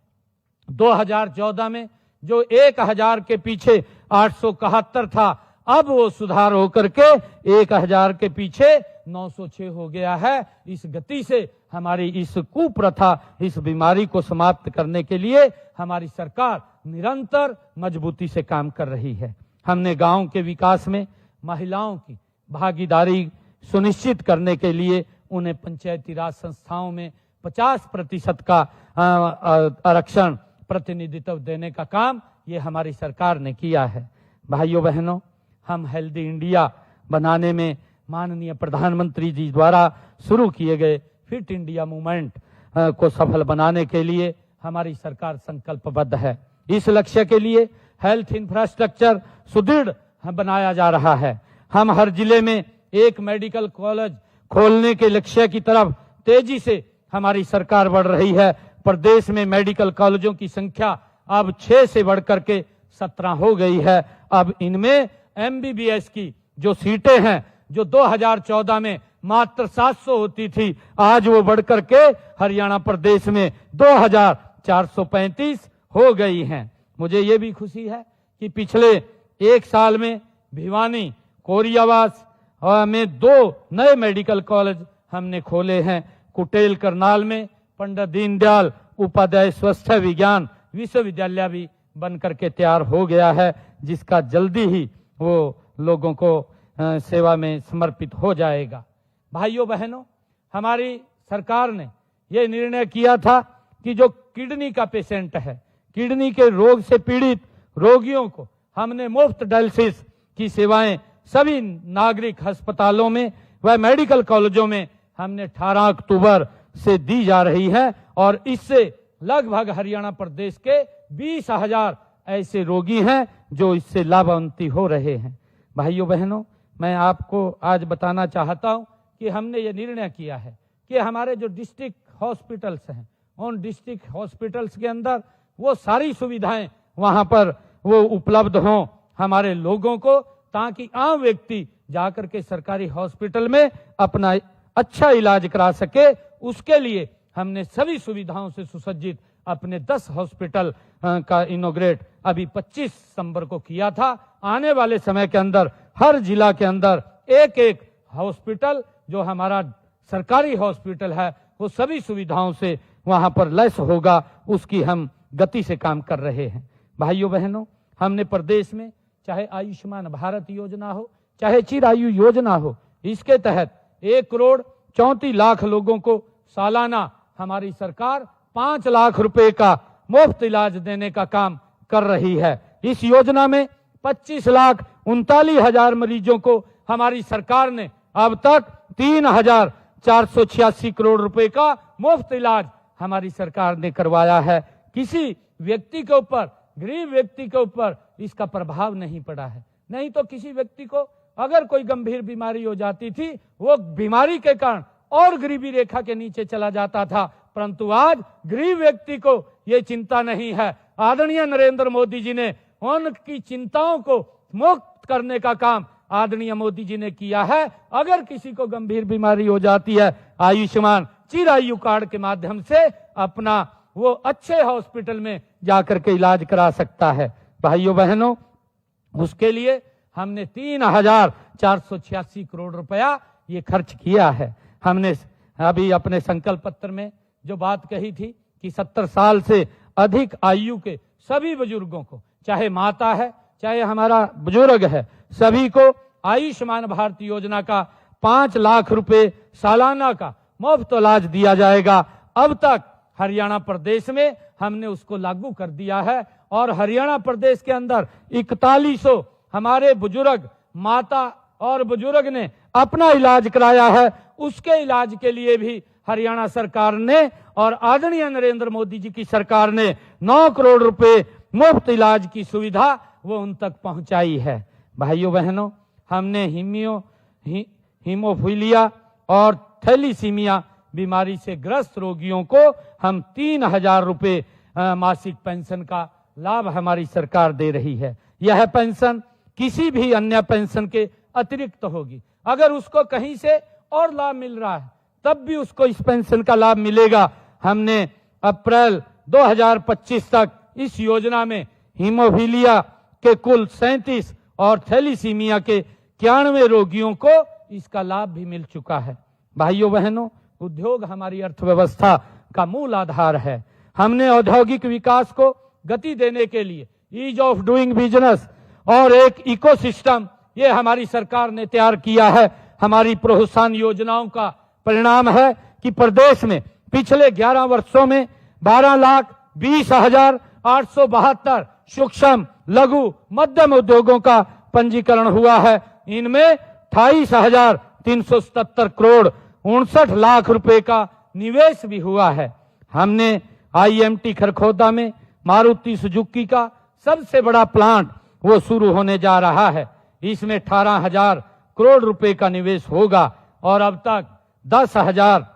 Speaker 2: 2014 में जो 1000 के पीछे 871 था, अब वो सुधार होकर के 1000 के पीछे 906 हो गया है। इस गति से हमारी इस कुप्रथा, इस बीमारी को समाप्त करने के लिए हमारी सरकार निरंतर मजबूती से काम कर रही है। हमने गांव के विकास में महिलाओं की भागीदारी सुनिश्चित करने के लिए उन्हें पंचायती राज संस्थाओं में 50% का आरक्षण प्रतिनिधित्व देने का काम ये हमारी सरकार ने किया है। भाइयों बहनों, हम हेल्दी इंडिया बनाने में माननीय प्रधानमंत्री जी द्वारा शुरू किए गए फिट इंडिया मूवमेंट को सफल बनाने के लिए हमारी सरकार संकल्पबद्ध है। इस लक्ष्य के लिए हेल्थ इंफ्रास्ट्रक्चर सुदृढ़ बनाया जा रहा है। हम हर जिले में एक मेडिकल कॉलेज खोलने के लक्ष्य की तरफ तेजी से हमारी सरकार बढ़ रही है। प्रदेश में मेडिकल कॉलेजों की संख्या अब 6 से बढ़कर के 17 हो गई है। अब इनमें एमबीबीएस की जो सीटें हैं, जो 2014 में मात्र 700 होती थी, आज वो बढ़कर के हरियाणा प्रदेश में 2435 हो गई हैं। मुझे ये भी खुशी है कि पिछले एक साल में भिवानी, कोरियावास में 2 नए मेडिकल कॉलेज हमने खोले हैं। कुटेल करनाल में पंडित दीनदयाल उपाध्याय स्वास्थ्य विज्ञान विश्वविद्यालय भी बनकर के तैयार हो गया है, जिसका जल्दी ही वो लोगों को सेवा में समर्पित हो जाएगा। भाइयों बहनों, हमारी सरकार ने ये निर्णय किया था कि जो किडनी का पेशेंट है, किडनी के रोग से पीड़ित रोगियों को हमने मुफ्त डायलिसिस की सेवाएं सभी नागरिक अस्पतालों में व मेडिकल कॉलेजों में हमने 18 अक्टूबर से दी जा रही है और इससे लगभग हरियाणा प्रदेश के 20,000 ऐसे रोगी हैं जो इससे लाभान्वित हो रहे हैं। भाइयों बहनों, मैं आपको आज बताना चाहता हूं कि हमने ये निर्णय किया है कि हमारे जो डिस्ट्रिक्ट हॉस्पिटल्स हैं, उन डिस्ट्रिक्ट हॉस्पिटल्स के अंदर वो सारी सुविधाएं वहां पर वो उपलब्ध हों हमारे लोगों को, ताकि आम व्यक्ति जाकर के सरकारी हॉस्पिटल में अपना अच्छा इलाज करा सके। उसके लिए हमने सभी सुविधाओं से सुसज्जित अपने 10 हॉस्पिटल का इनॉग्रेट अभी 25 दिसंबर को किया था। आने वाले समय के अंदर हर जिला के अंदर एक हॉस्पिटल जो हमारा सरकारी हॉस्पिटल है वो सभी सुविधाओं से वहां पर लैस होगा, उसकी हम गति से काम कर रहे हैं। भाइयों बहनों, हमने प्रदेश में चाहे आयुष्मान भारत योजना हो, चाहे चिरायु योजना हो, इसके तहत 1,34,00,000 लोगों को सालाना हमारी सरकार 5 लाख रुपए का मुफ्त इलाज देने का काम कर रही है। इस योजना में 25,39,000 मरीजों को हमारी सरकार ने अब तक 3,486 करोड़ रुपए का मुफ्त इलाज हमारी सरकार ने करवाया है। किसी व्यक्ति के ऊपर, गरीब व्यक्ति के ऊपर इसका प्रभाव नहीं पड़ा है। नहीं तो किसी व्यक्ति को अगर कोई गंभीर बीमारी हो जाती थी, वो बीमारी के कारण और गरीबी रेखा के नीचे चला जाता था, परंतु आज गरीब व्यक्ति को ये चिंता नहीं है। आदरणीय नरेंद्र मोदी जी ने उनकी चिंताओं को मुक्त करने का काम आदरणीय मोदी जी ने किया है। अगर किसी को गंभीर बीमारी हो जाती है, आयुष्मान चिरायु कार्ड के माध्यम से अपना वो अच्छे हॉस्पिटल में जाकर के इलाज करा सकता है। भाइयों बहनों, उसके लिए हमने 3,486 करोड़ रुपया ये खर्च किया है। हमने अभी अपने संकल्प पत्र में जो बात कही थी कि 70 साल से अधिक आयु के सभी बुजुर्गों को, चाहे माता है चाहे हमारा बुजुर्ग है, सभी को आयुष्मान भारत योजना का 5 लाख रुपए सालाना का मुफ्त इलाज दिया जाएगा। अब तक हरियाणा प्रदेश में हमने उसको लागू कर दिया है और हरियाणा प्रदेश के अंदर 4100 हमारे बुजुर्ग माता और बुजुर्ग ने अपना इलाज कराया है। उसके इलाज के लिए भी हरियाणा सरकार ने और आदरणीय नरेंद्र मोदी जी की सरकार ने 9 करोड़ रुपए मुफ्त इलाज की सुविधा वो उन तक पहुंचाई है। भाइयों बहनों, हमने हीमोफीलिया और थैलीसीमिया बीमारी से ग्रस्त रोगियों को हम 3,000 रुपए मासिक पेंशन का लाभ हमारी सरकार दे रही है। यह पेंशन किसी भी अन्य पेंशन के अतिरिक्त होगी। अगर उसको कहीं से और लाभ मिल रहा है तब भी उसको इस पेंशन का लाभ मिलेगा। हमने अप्रैल 2025 तक इस योजना में हीमोफीलिया के कुल 37 और थैलीसीमिया के 91 रोगियों को इसका लाभ भी मिल चुका है। भाइयों बहनों, उद्योग हमारी अर्थव्यवस्था का मूल आधार है। हमने औद्योगिक विकास को गति देने के लिए ईज ऑफ डूइंग बिजनेस और एक इकोसिस्टम ये हमारी सरकार ने तैयार किया है। हमारी प्रोत्साहन योजनाओं का परिणाम है कि प्रदेश में पिछले 11 वर्षों में 12,20,872 सूक्ष्म लघु मध्यम उद्योगों का पंजीकरण हुआ है। इनमें 28,377 करोड़ 59 लाख रुपए का निवेश भी हुआ है। हमने IMT खरखोदा में मारुति सुजुकी का सबसे बड़ा प्लांट वो शुरू होने जा रहा है। इसमें 18,000 करोड़ रुपए का निवेश होगा और अब तक 10,000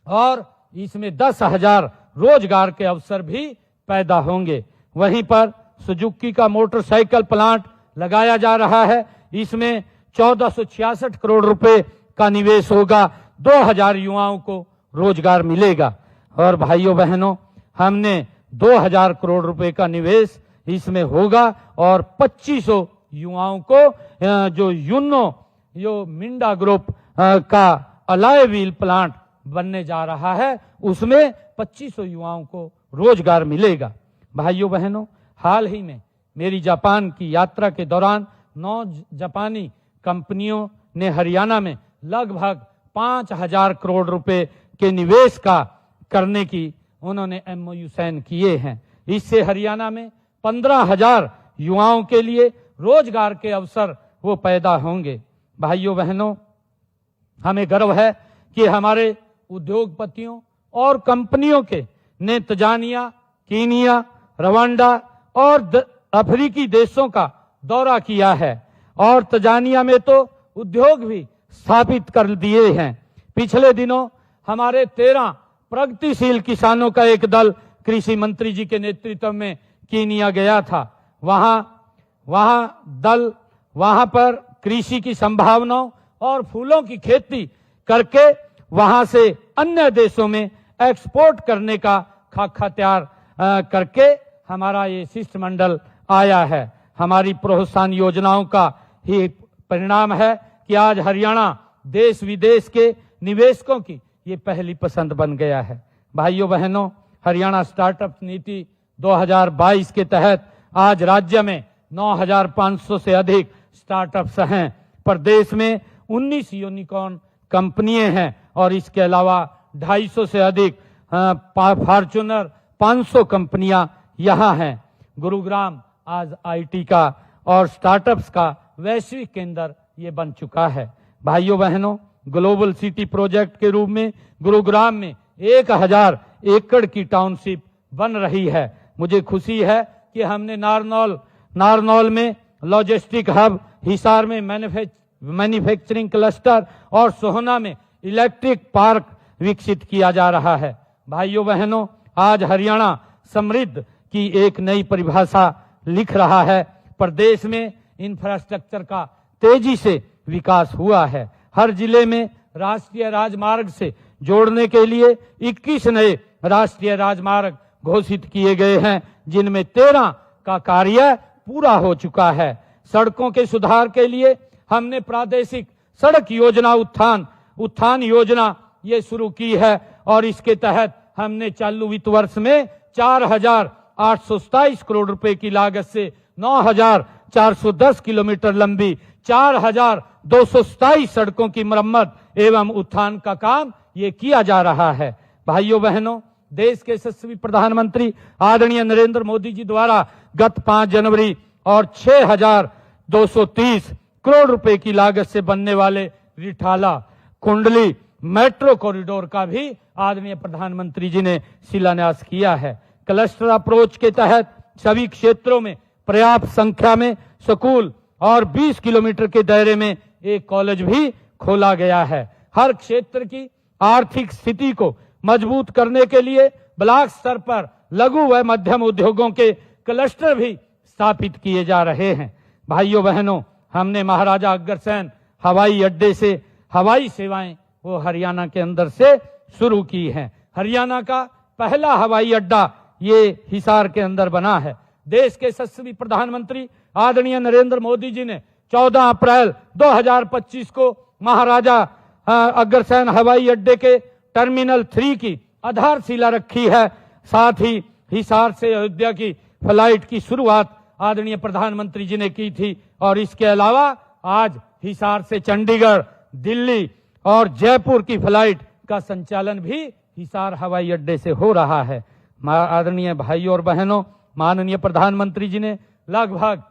Speaker 2: और इसमें 10,000 रोजगार के अवसर भी पैदा होंगे। वहीं पर सुजुकी का मोटरसाइकिल प्लांट लगाया जा रहा है। इसमें 1466 करोड़ रुपए का निवेश होगा। 2,000 युवाओं को रोजगार मिलेगा। और भाइयों बहनों, हमने 2,000 करोड़ रुपए का निवेश इसमें होगा और 2,500 युवाओं को जो मिंडा ग्रुप का अलाय व्हील प्लांट बनने जा रहा है, उसमें 2,500 युवाओं को रोजगार मिलेगा। भाइयों बहनों, हाल ही में मेरी जापान की यात्रा के दौरान 9 जापानी कंपनियों ने हरियाणा में लगभग 5,000 करोड़ रुपए के निवेश का करने की उन्होंने MOU साइन किए हैं। इससे हरियाणा में 15,000 युवाओं के लिए रोजगार के अवसर वो पैदा होंगे। भाइयों बहनों, हमें गर्व है कि हमारे उद्योगपतियों और कंपनियों के ने तंजानिया, कीनिया, रवांडा और अफ्रीकी देशों का दौरा किया है और तंजानिया में तो उद्योग भी स्थापित कर दिए हैं। पिछले दिनों हमारे 13 प्रगतिशील किसानों का एक दल कृषि मंत्री जी के नेतृत्व में कीनिया गया था। वहां पर कृषि की संभावनाओं और फूलों की खेती करके वहां से अन्य देशों में एक्सपोर्ट करने का खाका तैयार करके हमारा ये शिष्टमंडल आया है। हमारी प्रोत्साहन योजनाओं का ही परिणाम है कि आज हरियाणा देश विदेश के निवेशकों की ये पहली पसंद बन गया है। भाइयों बहनों, हरियाणा स्टार्टअप नीति 2022 के तहत आज राज्य में 9,500 से अधिक स्टार्टअप्स हैं। प्रदेश में 19 यूनिकॉर्न कंपनियां हैं और इसके अलावा 250 से अधिक फॉर्च्यूनर 500 कंपनियां यहां हैं। गुरुग्राम आज IT का और स्टार्टअप्स का वैश्विक केंद्र ये बन चुका है। भाइयों बहनों, ग्लोबल सिटी प्रोजेक्ट के रूप में गुरुग्राम में 1,000 एकड़ की टाउनशिप बन रही है। मुझे खुशी है कि हमने नारनौल में लॉजिस्टिक हब, हिसार में मैन्युफैक्चरिंग क्लस्टर और सोहना में इलेक्ट्रिक पार्क विकसित किया जा रहा है। भाइयों बहनों, आज हरियाणा समृद्ध की एक नई परिभाषा लिख रहा है। प्रदेश में इंफ्रास्ट्रक्चर का तेजी से विकास हुआ है। हर जिले में राष्ट्रीय राजमार्ग से जोड़ने के लिए 21 नए राष्ट्रीय राजमार्ग घोषित किए गए हैं, जिनमें 13 का कार्य पूरा हो चुका है। सड़कों के सुधार के लिए हमने प्रादेशिक सड़क योजना उत्थान योजना ये शुरू की है और इसके तहत हमने चालू वित्त वर्ष में 4,827 करोड़ रुपए की लागत से 9,410 किलोमीटर लंबी 4,227 सड़कों की मरम्मत एवं उत्थान का काम ये किया जा रहा है। भाइयों बहनों, देश के यशस्वी प्रधानमंत्री आदरणीय नरेंद्र मोदी जी द्वारा गत 5 जनवरी और 6,230 करोड़ रुपए की लागत से बनने वाले रिठाला कुंडली मेट्रो कॉरिडोर का भी आदरणीय प्रधानमंत्री जी ने शिलान्यास किया है। क्लस्टर अप्रोच के तहत सभी क्षेत्रों में पर्याप्त संख्या में स्कूल और 20 किलोमीटर के दायरे में एक कॉलेज भी खोला गया है। हर क्षेत्र की आर्थिक स्थिति को मजबूत करने के लिए ब्लॉक स्तर पर लघु व मध्यम उद्योगों के क्लस्टर भी स्थापित किए जा रहे हैं। भाइयों बहनों, हमने महाराजा अग्रसेन हवाई अड्डे से हवाई सेवाएं वो हरियाणा के अंदर से शुरू की हैं। हरियाणा का पहला हवाई अड्डा ये हिसार के अंदर बना है। देश के यशस्वी प्रधानमंत्री आदरणीय नरेंद्र मोदी जी ने 14 अप्रैल 2025 को महाराजा अग्रसेन हवाई अड्डे के टर्मिनल 3 की आधारशिला रखी है। साथ ही हिसार से अयोध्या की फ्लाइट की शुरुआत आदरणीय प्रधानमंत्री जी ने की थी और इसके अलावा आज हिसार से चंडीगढ़, दिल्ली और जयपुर की फ्लाइट का संचालन भी हिसार हवाई अड्डे से हो रहा है। आदरणीय भाइयों और बहनों, माननीय प्रधानमंत्री जी ने लगभग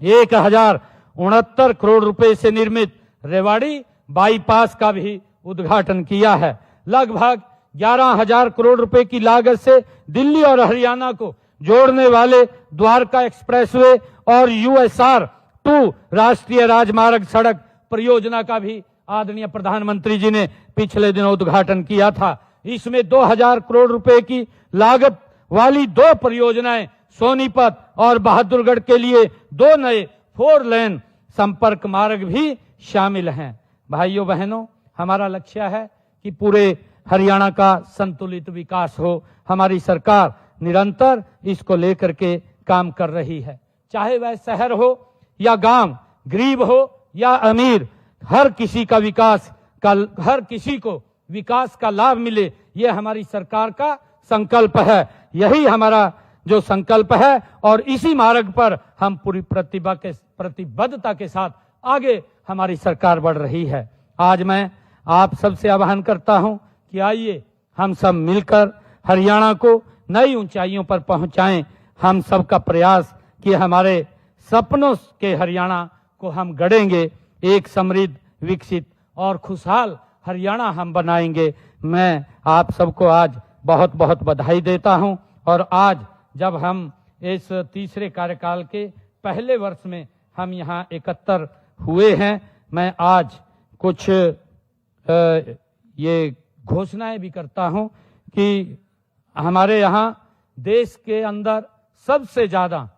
Speaker 2: 1,069 करोड़ रुपए से निर्मित रेवाड़ी बाईपास का भी उद्घाटन किया है। लगभग 11,000 करोड़ रुपए की लागत से दिल्ली और हरियाणा को जोड़ने वाले द्वारका एक्सप्रेसवे और USR 2 राष्ट्रीय राजमार्ग सड़क परियोजना का भी आदरणीय प्रधानमंत्री जी ने पिछले दिनों उद्घाटन किया था। इसमें 2,000 करोड़ रुपए की लागत वाली 2 परियोजनाएं सोनीपत और बहादुरगढ़ के लिए 2 नए 4 लेन संपर्क मार्ग भी शामिल हैं। भाइयों बहनों, हमारा लक्ष्य है कि पूरे हरियाणा का संतुलित विकास हो। हमारी सरकार निरंतर इसको लेकर के काम कर रही है। चाहे वह शहर हो या गांव, गरीब हो या अमीर, हर किसी का विकास का, हर किसी को विकास का लाभ मिले, ये हमारी सरकार का संकल्प है। यही हमारा जो संकल्प है और इसी मार्ग पर हम पूरी प्रतिबद्धता के साथ आगे हमारी सरकार बढ़ रही है। आज मैं आप सबसे आह्वान करता हूं कि आइए हम सब मिलकर हरियाणा को नई ऊंचाइयों पर पहुंचाएं। हम सबका प्रयास कि हमारे सपनों के हरियाणा को हम गढ़ेंगे, एक समृद्ध, विकसित और खुशहाल हरियाणा हम बनाएंगे। मैं आप सबको आज बहुत बहुत बधाई देता हूं। और आज जब हम इस तीसरे कार्यकाल के पहले वर्ष में हम यहाँ 71 हुए हैं, मैं आज कुछ ये घोषणाएं भी करता हूं कि हमारे यहाँ देश के अंदर सबसे ज्यादा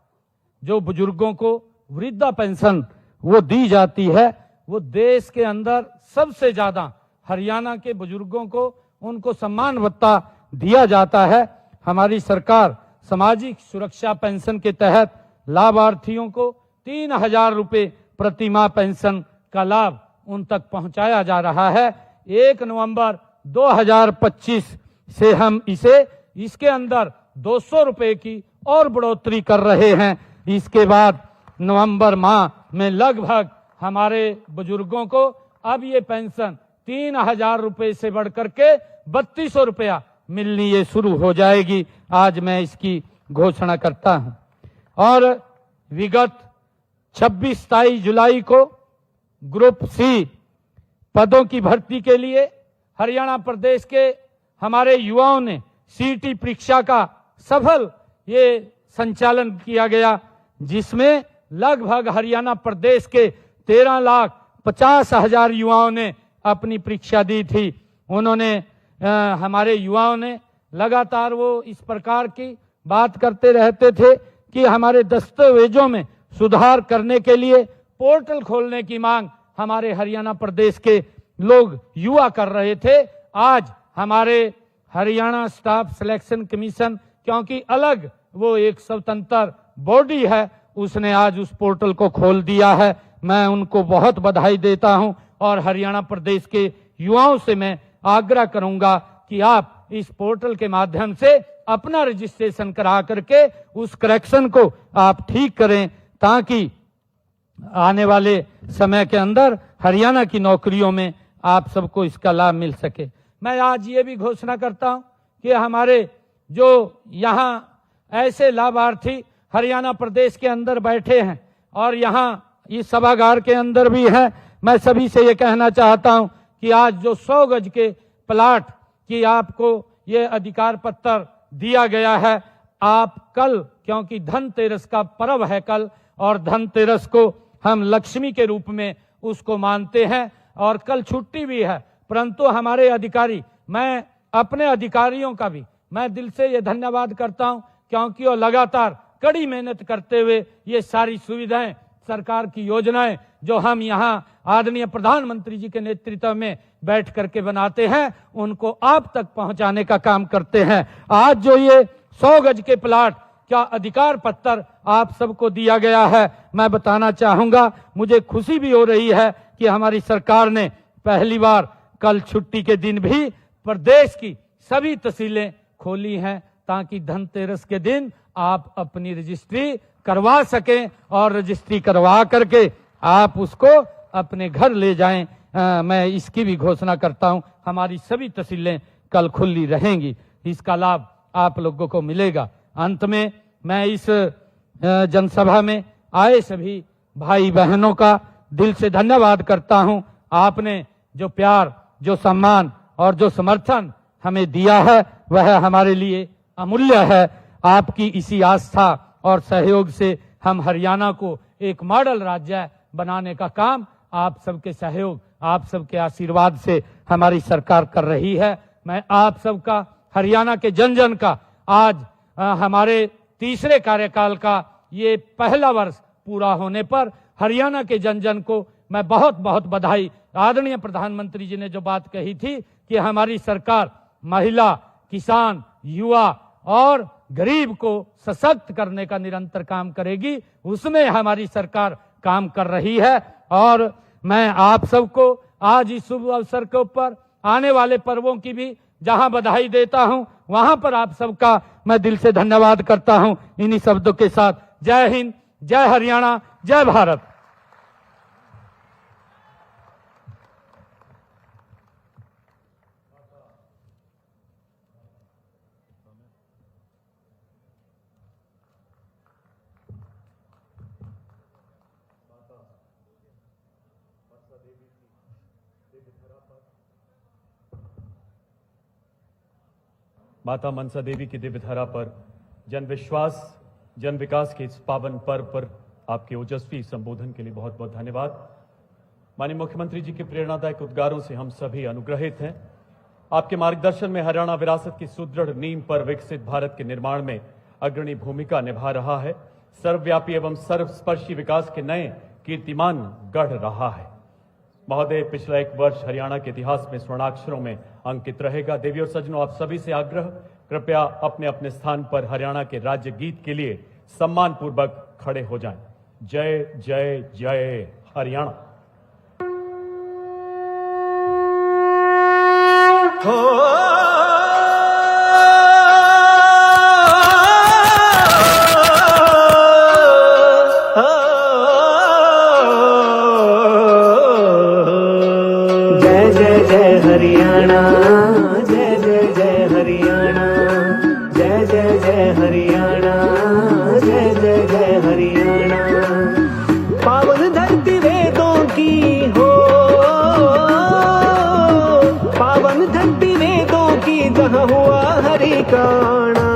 Speaker 2: जो बुजुर्गों को वृद्धा पेंशन वो दी जाती है, वो देश के अंदर सबसे ज्यादा हरियाणा के बुजुर्गों को उनको सम्मान भत्ता दिया जाता है। हमारी सरकार सामाजिक सुरक्षा पेंशन के तहत लाभार्थियों को 3,000 रुपए प्रति माह पेंशन का लाभ उन तक पहुंचाया जा रहा है। 1 नवंबर 2025 से हम इसके अंदर 200 रुपए की और बढ़ोतरी कर रहे हैं। इसके बाद नवंबर माह में लगभग हमारे बुजुर्गों को अब ये पेंशन 3,000 रुपए से बढ़कर के 3,200 रुपया मिलनी ये शुरू हो जाएगी। आज मैं इसकी घोषणा करता हूं। और विगत 26-27 जुलाई को ग्रुप सी पदों की भर्ती के लिए हरियाणा प्रदेश के हमारे युवाओं ने सीटी परीक्षा का सफल ये संचालन किया गया, जिसमें लगभग हरियाणा प्रदेश के 13,50,000 युवाओं ने अपनी परीक्षा दी थी। उन्होंने हमारे युवाओं ने लगातार वो इस प्रकार की बात करते रहते थे कि हमारे दस्तावेजों में सुधार करने के लिए पोर्टल खोलने की मांग हमारे हरियाणा प्रदेश के लोग युवा कर रहे थे। आज हमारे हरियाणा स्टाफ सिलेक्शन कमीशन, क्योंकि अलग वो एक स्वतंत्र बॉडी है, उसने आज उस पोर्टल को खोल दिया है। मैं उनको बहुत बधाई देता हूं और हरियाणा प्रदेश के युवाओं से मैं आग्रह करूंगा कि आप इस पोर्टल के माध्यम से अपना रजिस्ट्रेशन करा करके उस करेक्शन को आप ठीक करें, ताकि आने वाले समय के अंदर हरियाणा की नौकरियों में आप सबको इसका लाभ मिल सके। मैं आज ये भी घोषणा करता हूं कि हमारे जो यहाँ ऐसे लाभार्थी हरियाणा प्रदेश के अंदर बैठे हैं और यहाँ इस सभागार के अंदर भी हैं, मैं सभी से ये कहना चाहता हूं कि आज जो 100 गज के प्लाट की आपको ये अधिकार पत्र दिया गया है, आप कल, क्योंकि धनतेरस का पर्व है कल, और धनतेरस को हम लक्ष्मी के रूप में उसको मानते हैं और कल छुट्टी भी है, परंतु हमारे अधिकारी, मैं अपने अधिकारियों का भी मैं दिल से ये धन्यवाद करता हूं, क्योंकि वो लगातार कड़ी मेहनत करते हुए ये सारी सुविधाएं, सरकार की योजनाएं जो हम यहाँ आदरणीय प्रधानमंत्री जी के नेतृत्व में बैठ करके बनाते हैं, उनको आप तक पहुंचाने का काम करते हैं। आज जो ये 100 गज के प्लाट का अधिकार पत्र आप सबको दिया गया है, मैं बताना चाहूंगा, मुझे खुशी भी हो रही है कि हमारी सरकार ने पहली बार कल छुट्टी के दिन भी प्रदेश की सभी तहसीलें खोली हैं, ताकि धनतेरस के दिन आप अपनी रजिस्ट्री करवा सकें और रजिस्ट्री करवा करके आप उसको अपने घर ले जाएं। मैं इसकी भी घोषणा करता हूं, हमारी सभी तहसीलें कल खुली रहेंगी, इसका लाभ आप लोगों को मिलेगा। अंत में मैं इस जनसभा में आए सभी भाई बहनों का दिल से धन्यवाद करता हूं। आपने जो प्यार, जो सम्मान और जो समर्थन हमें दिया है वह हमारे लिए अमूल्य है। आपकी इसी आस्था और सहयोग से हम हरियाणा को एक मॉडल राज्य बनाने का काम आप सबके सहयोग, आप सबके आशीर्वाद से हमारी सरकार कर रही है। मैं आप सबका, हरियाणा के जन जन का आज हमारे तीसरे कार्यकाल का ये पहला वर्ष पूरा होने पर हरियाणा के जन जन को मैं बहुत बहुत बधाई। आदरणीय प्रधानमंत्री जी ने जो बात कही थी कि हमारी सरकार महिला, किसान, युवा और गरीब को सशक्त करने का निरंतर काम करेगी, उसमें हमारी सरकार काम कर रही है। और मैं आप सबको आज इस शुभ अवसर के ऊपर आने वाले पर्वों की भी जहां बधाई देता हूं, वहां पर आप सबका मैं दिल से धन्यवाद करता हूं। इन्हीं शब्दों के साथ जय हिंद, जय हरियाणा, जय भारत।
Speaker 1: माता मनसा देवी की दिव्य धरा पर जन विश्वास, जन विकास के इस पावन पर्व पर आपके ओजस्वी संबोधन के लिए बहुत बहुत धन्यवाद। माननीय मुख्यमंत्री जी के प्रेरणादायक उद्गारों से हम सभी अनुग्रहित हैं। आपके मार्गदर्शन में हरियाणा विरासत की सुदृढ़ नींव पर विकसित भारत के निर्माण में अग्रणी भूमिका निभा रहा है। सर्वव्यापी एवं सर्वस्पर्शी विकास के नए कीर्तिमान गढ़ रहा है। महोदय, पिछला एक वर्ष हरियाणा के इतिहास में स्वर्णाक्षरों में अंकित रहेगा। देवी और सज्जनों, आप सभी से आग्रह, कृपया अपने अपने स्थान पर हरियाणा के राज्य गीत के लिए सम्मान पूर्वक खड़े हो जाएं। जय जय जय हरियाणा।
Speaker 3: हरियाणा, जय जय जय हरियाणा, जय जय जय हरियाणा, जय जय जय हरियाणा। पावन धरती वेदों की हो, पावन धरती वेदों की जहाँ हुआ हरि का आना।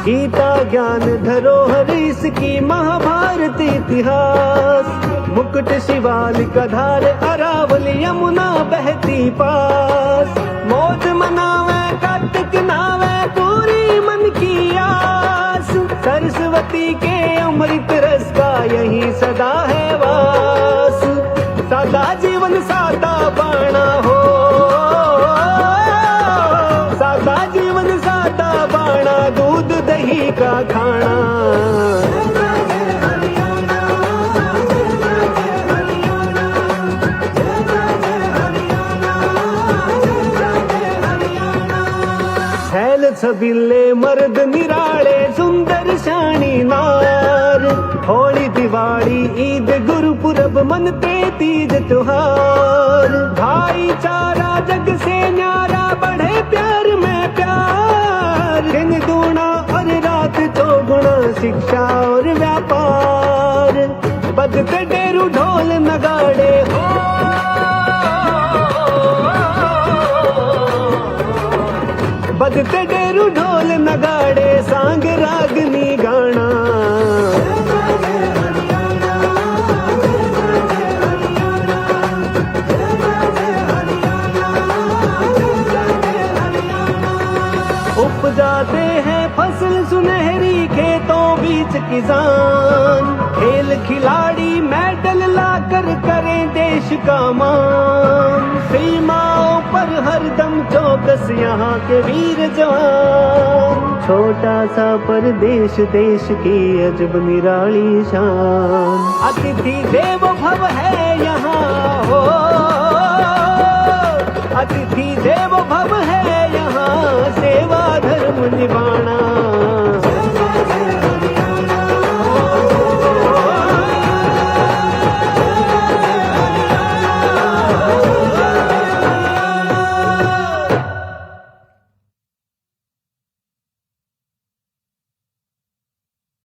Speaker 3: गीता ज्ञान धरोहर इसकी, महाभारत इतिहास, मुकुट शिवालिका धार, अरावली यमुना बहती पास। मौज मनावे कार्तिक नावे, पूरी मन की आस। सरस्वती के अमृत रस का यही सदा है वास। सादा जीवन सादा बाणा हो, सादा जीवन सादा बाणा, दूध दही का खाना। छैल छबिल्ले मर्द निराले, सुंदर शानी नार। होली दिवाली ईद गुरुपुरब मनते तीज त्योहार। भाईचारा जग से न्यारा, बढ़े प्यार में प्यार। दिन दूना और रात चौगुना, शिक्षा और व्यापार। बजते डेरू ढोल नगाड़े हो, बजते डेरू ढोल नगाड़े, सांग रागनी गाना। उपजाते हैं फसल सुनहरी खेतों बीच किसान। खेल खिलाड़ी मेडल लाकर करें देश का मान। सीमाओं पर हरदम चौकस यहाँ के वीर जवान। छोटा सा परदेश देश की अजब निराली शान। अतिथि देव भव है यहाँ हो, अतिथि देव भव है यहाँ, सेवा धर्म निभाना।